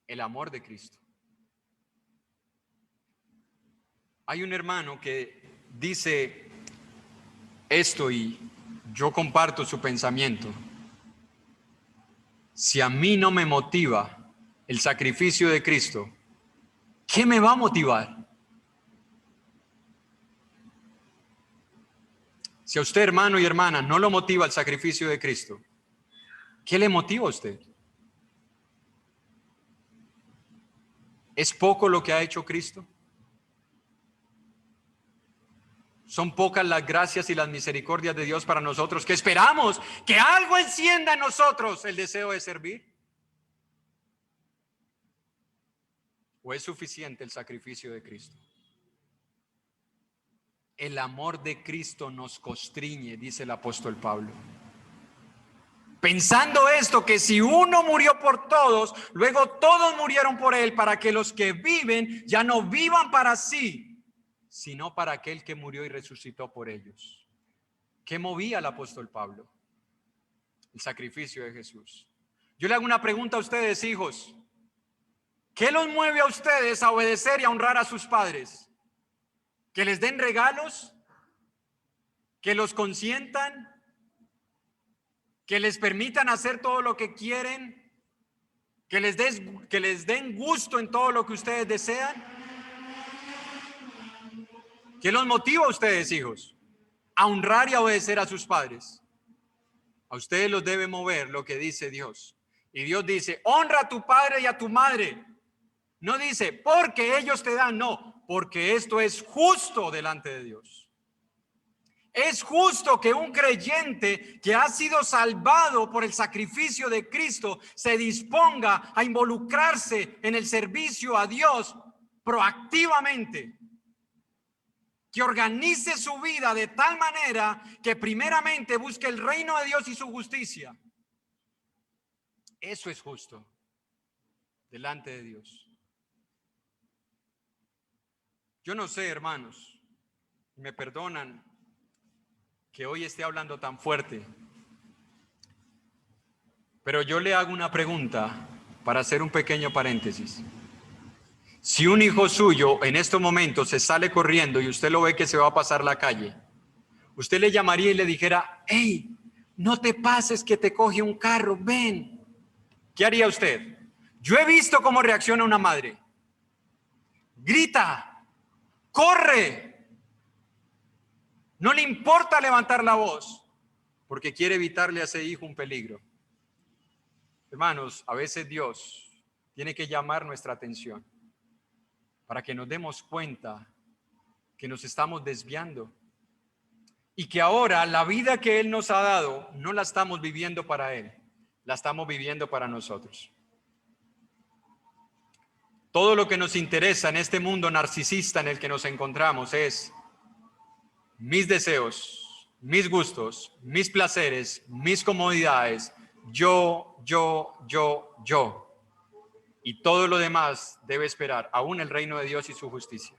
El amor de Cristo. Hay un hermano que dice esto y yo comparto su pensamiento. Si a mí no me motiva el sacrificio de Cristo, ¿qué me va a motivar? Si a usted, hermano y hermana, no lo motiva el sacrificio de Cristo, ¿qué le motiva a usted? ¿Es poco lo que ha hecho Cristo? ¿Son pocas las gracias y las misericordias de Dios para nosotros que esperamos que algo encienda en nosotros el deseo de servir? ¿O es suficiente el sacrificio de Cristo? El amor de Cristo nos constriñe, dice el apóstol Pablo. Pensando esto, que si uno murió por todos, luego todos murieron por él, para que los que viven ya no vivan para sí, sino para aquel que murió y resucitó por ellos. ¿Qué movía al apóstol Pablo? El sacrificio de Jesús. Yo le hago una pregunta a ustedes, hijos. ¿Qué los mueve a ustedes a obedecer y a honrar a sus padres? ¿Que les den regalos? ¿Que los consientan? ¿Que les permitan hacer todo lo que quieren? ¿Que les den gusto en todo lo que ustedes desean? ¿Qué los motiva a ustedes, hijos, a honrar y a obedecer a sus padres? A ustedes los debe mover lo que dice Dios. Y Dios dice, honra a tu padre y a tu madre. No dice, porque ellos te dan, no, porque esto es justo delante de Dios. Es justo que un creyente que ha sido salvado por el sacrificio de Cristo se disponga a involucrarse en el servicio a Dios proactivamente. Que organice su vida de tal manera que primeramente busque el reino de Dios y su justicia. Eso es justo delante de Dios. Yo no sé, hermanos, me perdonan que hoy esté hablando tan fuerte, pero yo le hago una pregunta para hacer un pequeño paréntesis. Si un hijo suyo en estos momentos se sale corriendo y usted lo ve que se va a pasar la calle, usted le llamaría y le dijera, hey, no te pases que te coge un carro, ven. ¿Qué haría usted? Yo he visto cómo reacciona una madre. Grita, corre. No le importa levantar la voz porque quiere evitarle a ese hijo un peligro. Hermanos, a veces Dios tiene que llamar nuestra atención para que nos demos cuenta que nos estamos desviando y que ahora la vida que Él nos ha dado no la estamos viviendo para Él, la estamos viviendo para nosotros. Todo lo que nos interesa en este mundo narcisista en el que nos encontramos es mis deseos, mis gustos, mis placeres, mis comodidades, yo. Y todo lo demás debe esperar, aún el reino de Dios y su justicia.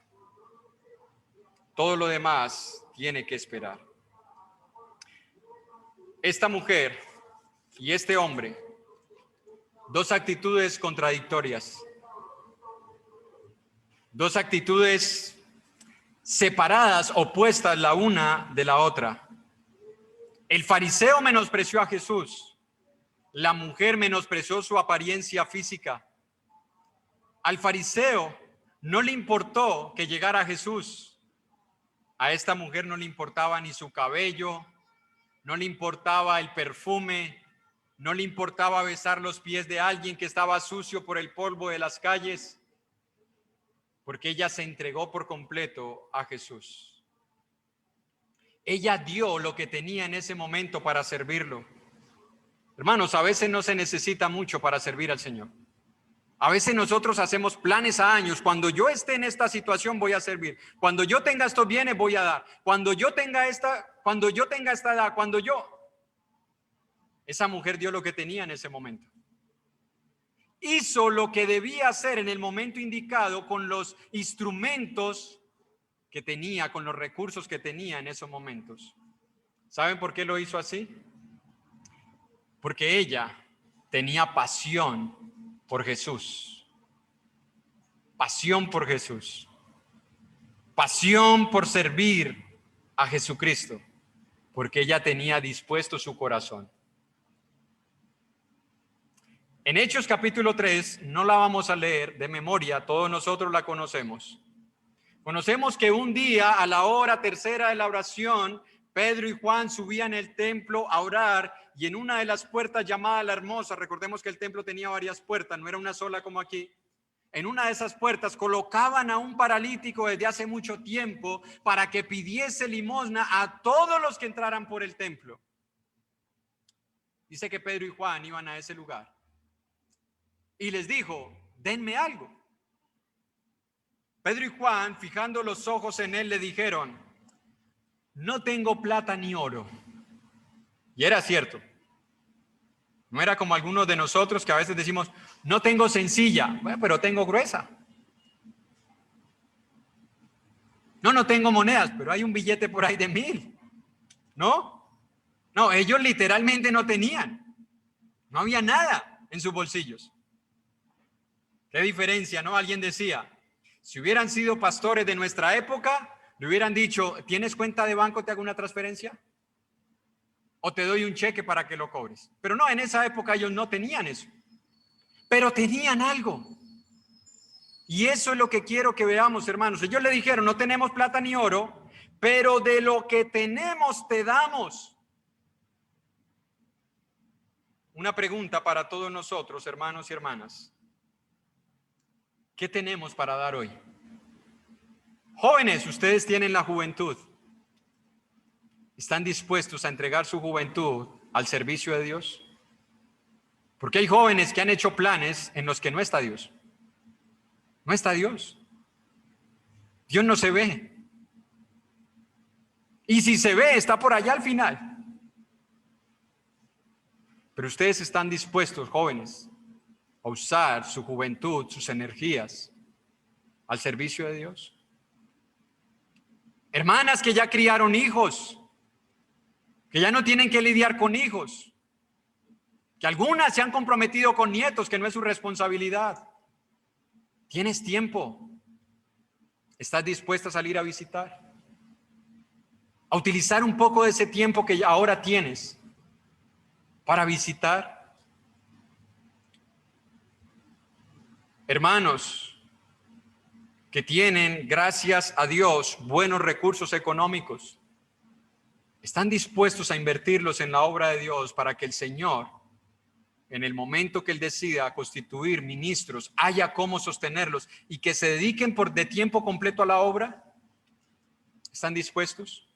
Todo lo demás tiene que esperar. Esta mujer y este hombre, dos actitudes contradictorias, dos actitudes separadas, opuestas la una de la otra. El fariseo menospreció a Jesús, la mujer menospreció su apariencia física. Al fariseo no le importó que llegara Jesús. A esta mujer no le importaba ni su cabello, no le importaba el perfume, no le importaba besar los pies de alguien que estaba sucio por el polvo de las calles, porque ella se entregó por completo a Jesús. Ella dio lo que tenía en ese momento para servirlo. Hermanos, a veces no se necesita mucho para servir al Señor. A veces nosotros hacemos planes a años. Cuando yo esté en esta situación voy a servir. Cuando yo tenga estos bienes voy a dar. Cuando yo tenga esta edad, Esa mujer dio lo que tenía en ese momento. Hizo lo que debía hacer en el momento indicado con los instrumentos que tenía, con los recursos que tenía en esos momentos. ¿Saben por qué lo hizo así? Porque ella tenía pasión por Jesús. Pasión por Jesús. Pasión por servir a Jesucristo. porque ella tenía dispuesto su corazón. En Hechos capítulo 3, no la vamos a leer de memoria, todos nosotros la conocemos. Conocemos que un día a la hora tercera de la oración, Pedro y Juan subían al templo a orar y en una de las puertas llamada La Hermosa, recordemos que el templo tenía varias puertas, no era una sola como aquí. En una de esas puertas colocaban a un paralítico desde hace mucho tiempo para que pidiese limosna a todos los que entraran por el templo. Dice que Pedro y Juan iban a ese lugar y les dijo, denme algo. Pedro y Juan, fijando los ojos en él, le dijeron, no tengo plata ni oro. Y era cierto. No era como algunos de nosotros que a veces decimos, no tengo sencilla, bueno, pero tengo gruesa. No tengo monedas, pero hay un billete por ahí de 1,000. No, ellos literalmente no tenían. No había nada en sus bolsillos. Qué diferencia, ¿no? Alguien decía, si hubieran sido pastores de nuestra época, le hubieran dicho, ¿tienes cuenta de banco? ¿Te hago una transferencia? ¿O te doy un cheque para que lo cobres? Pero no, en esa época ellos no tenían eso. Pero tenían algo. Y eso es lo que quiero que veamos, hermanos. Ellos le dijeron, no tenemos plata ni oro, pero de lo que tenemos te damos. Una pregunta para todos nosotros, hermanos y hermanas. ¿Qué tenemos para dar hoy? Jóvenes, ustedes tienen la juventud. ¿Están dispuestos a entregar su juventud al servicio de Dios? Porque hay jóvenes que han hecho planes en los que no está Dios. No está Dios. Dios no se ve. Y si se ve, está por allá al final. Pero ustedes están dispuestos, jóvenes, a usar su juventud, sus energías al servicio de Dios. Hermanas que ya criaron hijos, que ya no tienen que lidiar con hijos, que algunas se han comprometido con nietos, que no es su responsabilidad. ¿Tienes tiempo? ¿Estás dispuesta a salir a visitar? A utilizar un poco de ese tiempo que ahora tienes para visitar. Hermanos que tienen, gracias a Dios, buenos recursos económicos, ¿están dispuestos a invertirlos en la obra de Dios para que el Señor, en el momento que Él decida constituir ministros, haya cómo sostenerlos y que se dediquen de tiempo completo a la obra? ¿Están dispuestos?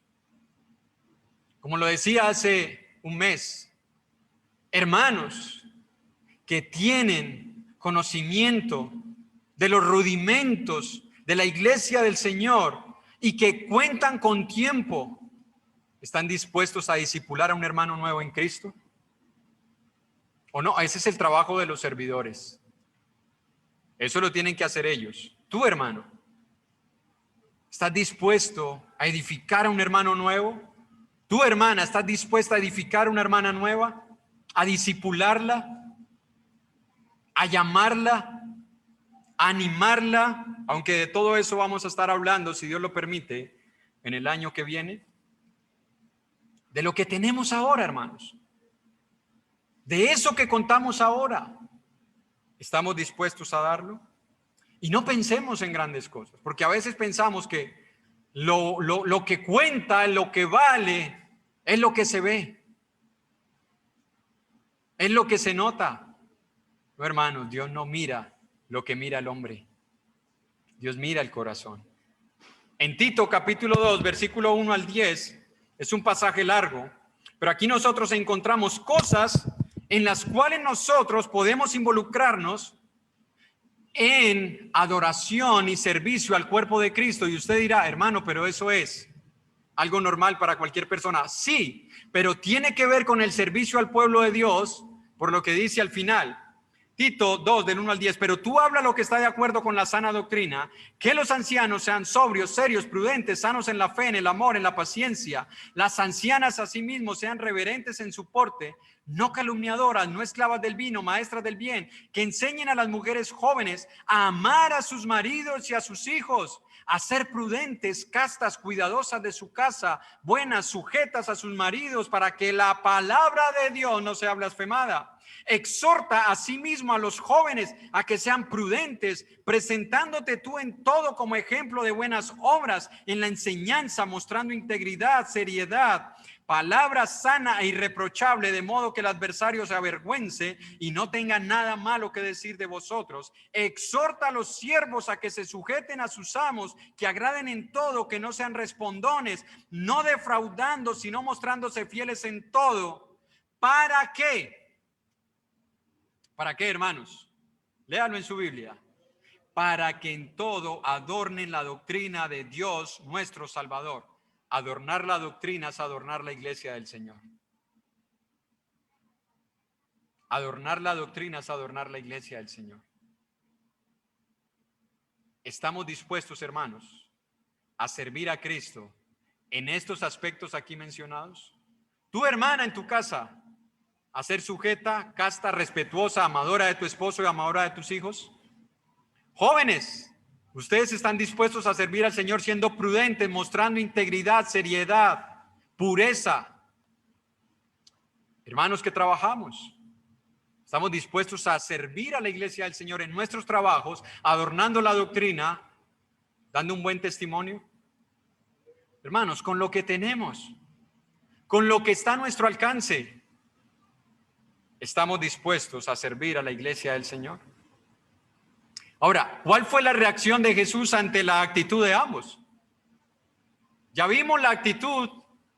Como lo decía hace un mes, hermanos que tienen conocimiento de los rudimentos de la iglesia del Señor y que cuentan con tiempo, ¿están dispuestos a discipular a un hermano nuevo en Cristo? ¿O no? Ese es el trabajo de los servidores. Eso lo tienen que hacer ellos. Tú, hermano, ¿estás dispuesto a edificar a un hermano nuevo? ¿Tu hermana estás dispuesta a edificar a una hermana nueva? ¿A discipularla? ¿A llamarla? ¿A animarla? Aunque de todo eso vamos a estar hablando, si Dios lo permite, en el año que viene. De lo que tenemos ahora, hermanos. De eso que contamos ahora. ¿Estamos dispuestos a darlo? Y no pensemos en grandes cosas, porque a veces pensamos que lo que cuenta, lo que vale, es lo que se ve. Es lo que se nota. No, hermanos, Dios no mira lo que mira el hombre. Dios mira el corazón. En Tito capítulo 2, versículo 1 al 10, es un pasaje largo, pero aquí nosotros encontramos cosas en las cuales nosotros podemos involucrarnos en adoración y servicio al cuerpo de Cristo. Y usted dirá, hermano, pero eso es algo normal para cualquier persona. Sí, pero tiene que ver con el servicio al pueblo de Dios, por lo que dice al final. Tito 2, del 1 al 10, pero tú habla lo que está de acuerdo con la sana doctrina, que los ancianos sean sobrios, serios, prudentes, sanos en la fe, en el amor, en la paciencia. Las ancianas asimismo sean reverentes en su porte, no calumniadoras, no esclavas del vino, maestras del bien, que enseñen a las mujeres jóvenes a amar a sus maridos y a sus hijos, a ser prudentes, castas, cuidadosas de su casa, buenas, sujetas a sus maridos, para que la palabra de Dios no sea blasfemada. Exhorta a sí mismo a los jóvenes a que sean prudentes, presentándote tú en todo como ejemplo de buenas obras, en la enseñanza, mostrando integridad, seriedad, palabra sana e irreprochable, de modo que el adversario se avergüence y no tenga nada malo que decir de vosotros. Exhorta a los siervos a que se sujeten a sus amos, que agraden en todo, que no sean respondones, no defraudando, sino mostrándose fieles en todo. ¿Para qué? ¿Para qué, hermanos? Léalo en su Biblia. Para que en todo adornen la doctrina de Dios nuestro Salvador. Adornar la doctrina es adornar la iglesia del Señor. Adornar la doctrina es adornar la iglesia del Señor. ¿Estamos dispuestos, hermanos, a servir a Cristo en estos aspectos aquí mencionados? Tu hermana en tu casa, a ser sujeta, casta, respetuosa, amadora de tu esposo y amadora de tus hijos. Jóvenes, ustedes están dispuestos a servir al Señor siendo prudentes, mostrando integridad, seriedad, pureza. Hermanos que trabajamos, estamos dispuestos a servir a la iglesia del Señor en nuestros trabajos, adornando la doctrina, dando un buen testimonio. Hermanos, con lo que tenemos, con lo que está a nuestro alcance, ¿estamos dispuestos a servir a la iglesia del Señor? Ahora, ¿cuál fue la reacción de Jesús ante la actitud de ambos? Ya vimos la actitud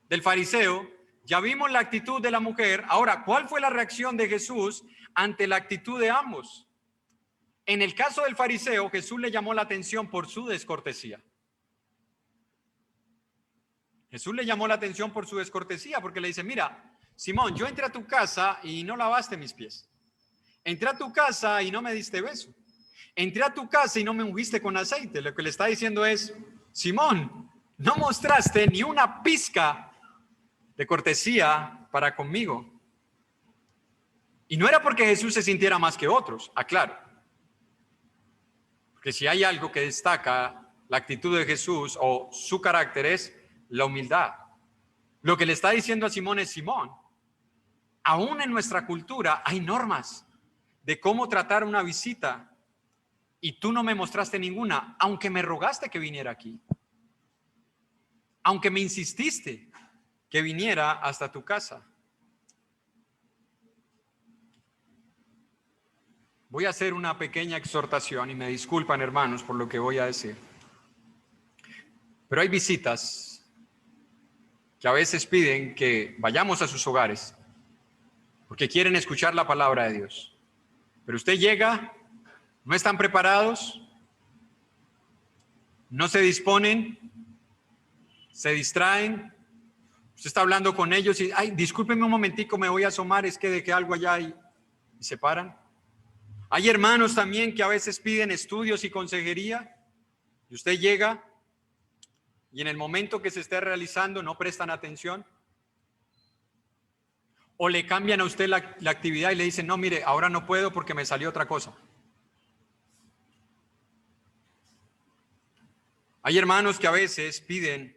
del fariseo, ya vimos la actitud de la mujer. Ahora, ¿cuál fue la reacción de Jesús ante la actitud de ambos? En el caso del fariseo, Jesús le llamó la atención por su descortesía. Jesús le llamó la atención por su descortesía, porque le dice, mira, Simón, yo entré a tu casa y no lavaste mis pies. Entré a tu casa y no me diste beso. Entré a tu casa y no me ungiste con aceite. Lo que le está diciendo es, Simón, no mostraste ni una pizca de cortesía para conmigo. Y no era porque Jesús se sintiera más que otros, aclaro. Porque si hay algo que destaca la actitud de Jesús o su carácter es la humildad. Lo que le está diciendo a Simón es, Simón, aún en nuestra cultura hay normas de cómo tratar una visita. Y tú no me mostraste ninguna, aunque me rogaste que viniera aquí. Aunque me insististe que viniera hasta tu casa. Voy a hacer una pequeña exhortación y me disculpan, hermanos, por lo que voy a decir. Pero hay visitas que a veces piden que vayamos a sus hogares porque quieren escuchar la palabra de Dios. Pero usted llega, no están preparados, no se disponen, se distraen. Usted está hablando con ellos y, ay, discúlpenme un momentico, me voy a asomar, es que dejé algo allá y se paran. Hay hermanos también que a veces piden estudios y consejería y usted llega y en el momento que se esté realizando no prestan atención. O le cambian a usted la actividad y le dicen, no, mire, ahora no puedo porque me salió otra cosa. Hay hermanos que a veces piden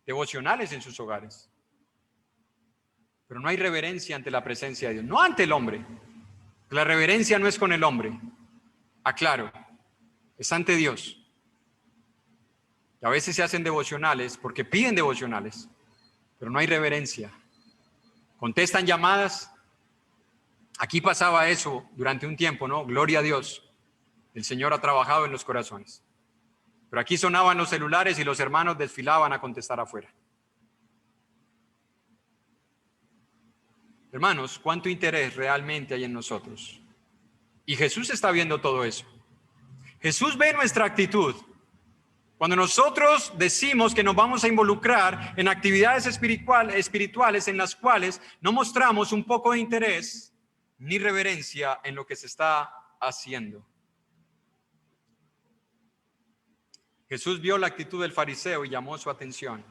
devocionales en sus hogares, pero no hay reverencia ante la presencia de Dios, no ante el hombre. La reverencia no es con el hombre, aclaro, es ante Dios. Y a veces se hacen devocionales porque piden devocionales, pero no hay reverencia. Contestan llamadas. Aquí pasaba eso durante un tiempo, ¿no? Gloria a Dios. El Señor ha trabajado en los corazones. Pero aquí sonaban los celulares y los hermanos desfilaban a contestar afuera. Hermanos, ¿cuánto interés realmente hay en nosotros? Y Jesús está viendo todo eso. Jesús ve nuestra actitud. Cuando nosotros decimos que nos vamos a involucrar en actividades espirituales en las cuales no mostramos un poco de interés ni reverencia en lo que se está haciendo. Jesús vio la actitud del fariseo y llamó su atención.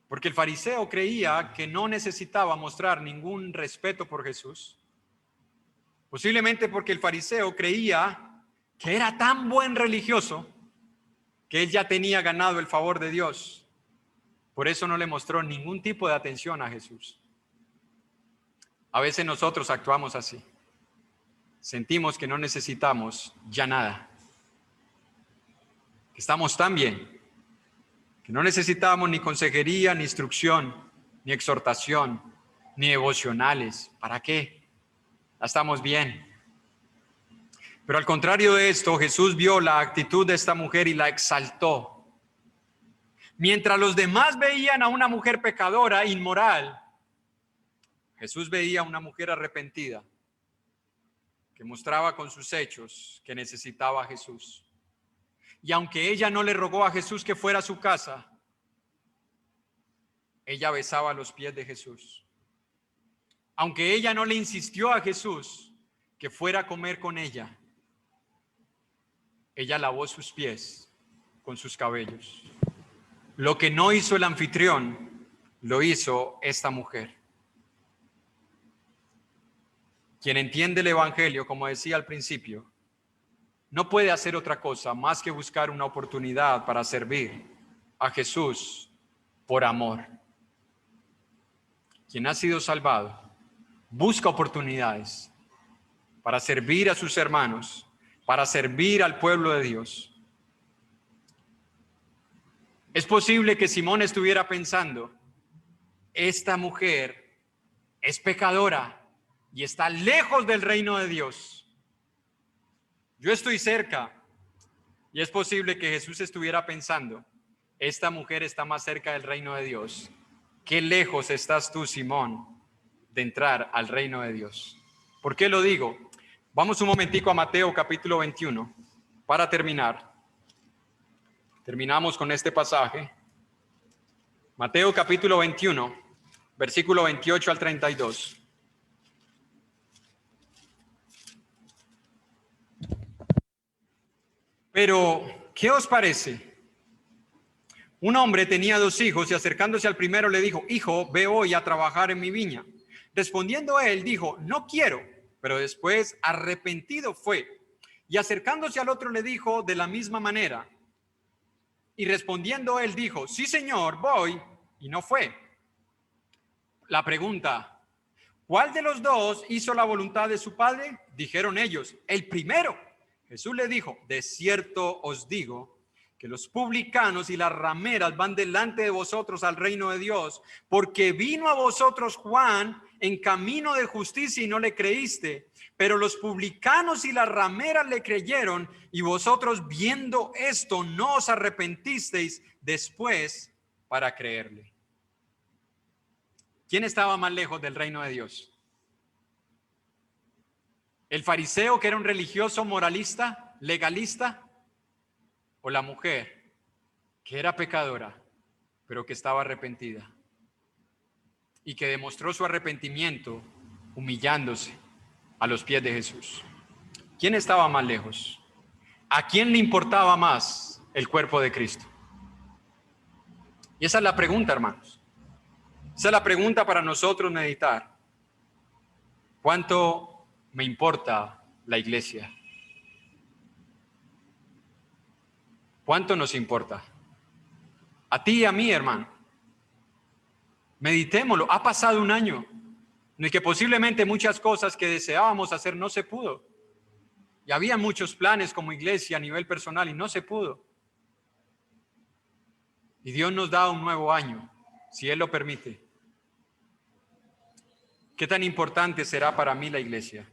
Porque el fariseo creía que no necesitaba mostrar ningún respeto por Jesús. Posiblemente porque el fariseo creía que era tan buen religioso que él ya tenía ganado el favor de Dios. Por eso no le mostró ningún tipo de atención a Jesús. A veces nosotros actuamos así. Sentimos que no necesitamos ya nada. Que estamos tan bien, que no necesitamos ni consejería, ni instrucción, ni exhortación, ni devocionales. ¿Para qué? Ya estamos bien. Pero al contrario de esto, Jesús vio la actitud de esta mujer y la exaltó. Mientras los demás veían a una mujer pecadora, inmoral, Jesús veía a una mujer arrepentida que mostraba con sus hechos que necesitaba a Jesús. Y aunque ella no le rogó a Jesús que fuera a su casa, ella besaba los pies de Jesús. Aunque ella no le insistió a Jesús que fuera a comer con ella, ella lavó sus pies con sus cabellos. Lo que no hizo el anfitrión, lo hizo esta mujer. Quien entiende el evangelio, como decía al principio, no puede hacer otra cosa más que buscar una oportunidad para servir a Jesús por amor. Quien ha sido salvado busca oportunidades para servir a sus hermanos, para servir al pueblo de Dios. Es posible que Simón estuviera pensando, esta mujer es pecadora y está lejos del reino de Dios. Yo estoy cerca. Y es posible que Jesús estuviera pensando, esta mujer está más cerca del reino de Dios. Qué lejos estás tú, Simón, de entrar al reino de Dios. ¿Por qué lo digo? Vamos un momentico a Mateo capítulo 21 para terminar. Terminamos con este pasaje. Mateo capítulo 21, versículo 28 al 32. Pero, ¿qué os parece? Un hombre tenía 2 hijos y acercándose al primero le dijo, hijo, ve hoy a trabajar en mi viña. Respondiendo él, dijo, no quiero, pero después arrepentido fue. Y acercándose al otro le dijo de la misma manera. Y respondiendo él dijo, sí señor, voy, y no fue. La pregunta, ¿cuál de los 2 hizo la voluntad de su padre? Dijeron ellos, el primero. Jesús le dijo, de cierto os digo que los publicanos y las rameras van delante de vosotros al reino de Dios, porque vino a vosotros Juan en camino de justicia y no le creíste, pero los publicanos y las rameras le creyeron y vosotros viendo esto no os arrepentisteis después para creerle. ¿Quién estaba más lejos del reino de Dios? ¿El fariseo que era un religioso moralista, legalista? ¿O la mujer que era pecadora, pero que estaba arrepentida? Y que demostró su arrepentimiento humillándose a los pies de Jesús. ¿Quién estaba más lejos? ¿A quién le importaba más el cuerpo de Cristo? Y esa es la pregunta, hermanos. Esa es la pregunta para nosotros meditar. ¿Cuánto me importa la iglesia? ¿Cuánto nos importa? A ti y a mí, hermano. Meditémoslo. Ha pasado un año en el que posiblemente muchas cosas que deseábamos hacer no se pudo. Y había muchos planes como iglesia a nivel personal y no se pudo. Y Dios nos da un nuevo año, si Él lo permite. ¿Qué tan importante será para mí la iglesia?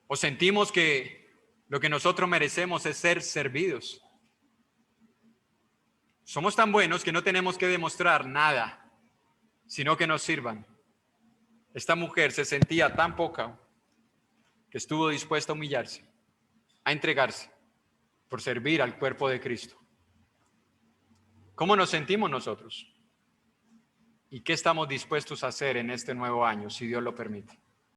¿O sentimos que lo que nosotros merecemos es ser servidos? Somos tan buenos que no tenemos que demostrar nada, sino que nos sirvan. Esta mujer se sentía tan poca que estuvo dispuesta a humillarse, a entregarse por servir al cuerpo de Cristo. ¿Cómo nos sentimos nosotros? ¿Y qué estamos dispuestos a hacer en este nuevo año, si Dios lo permite?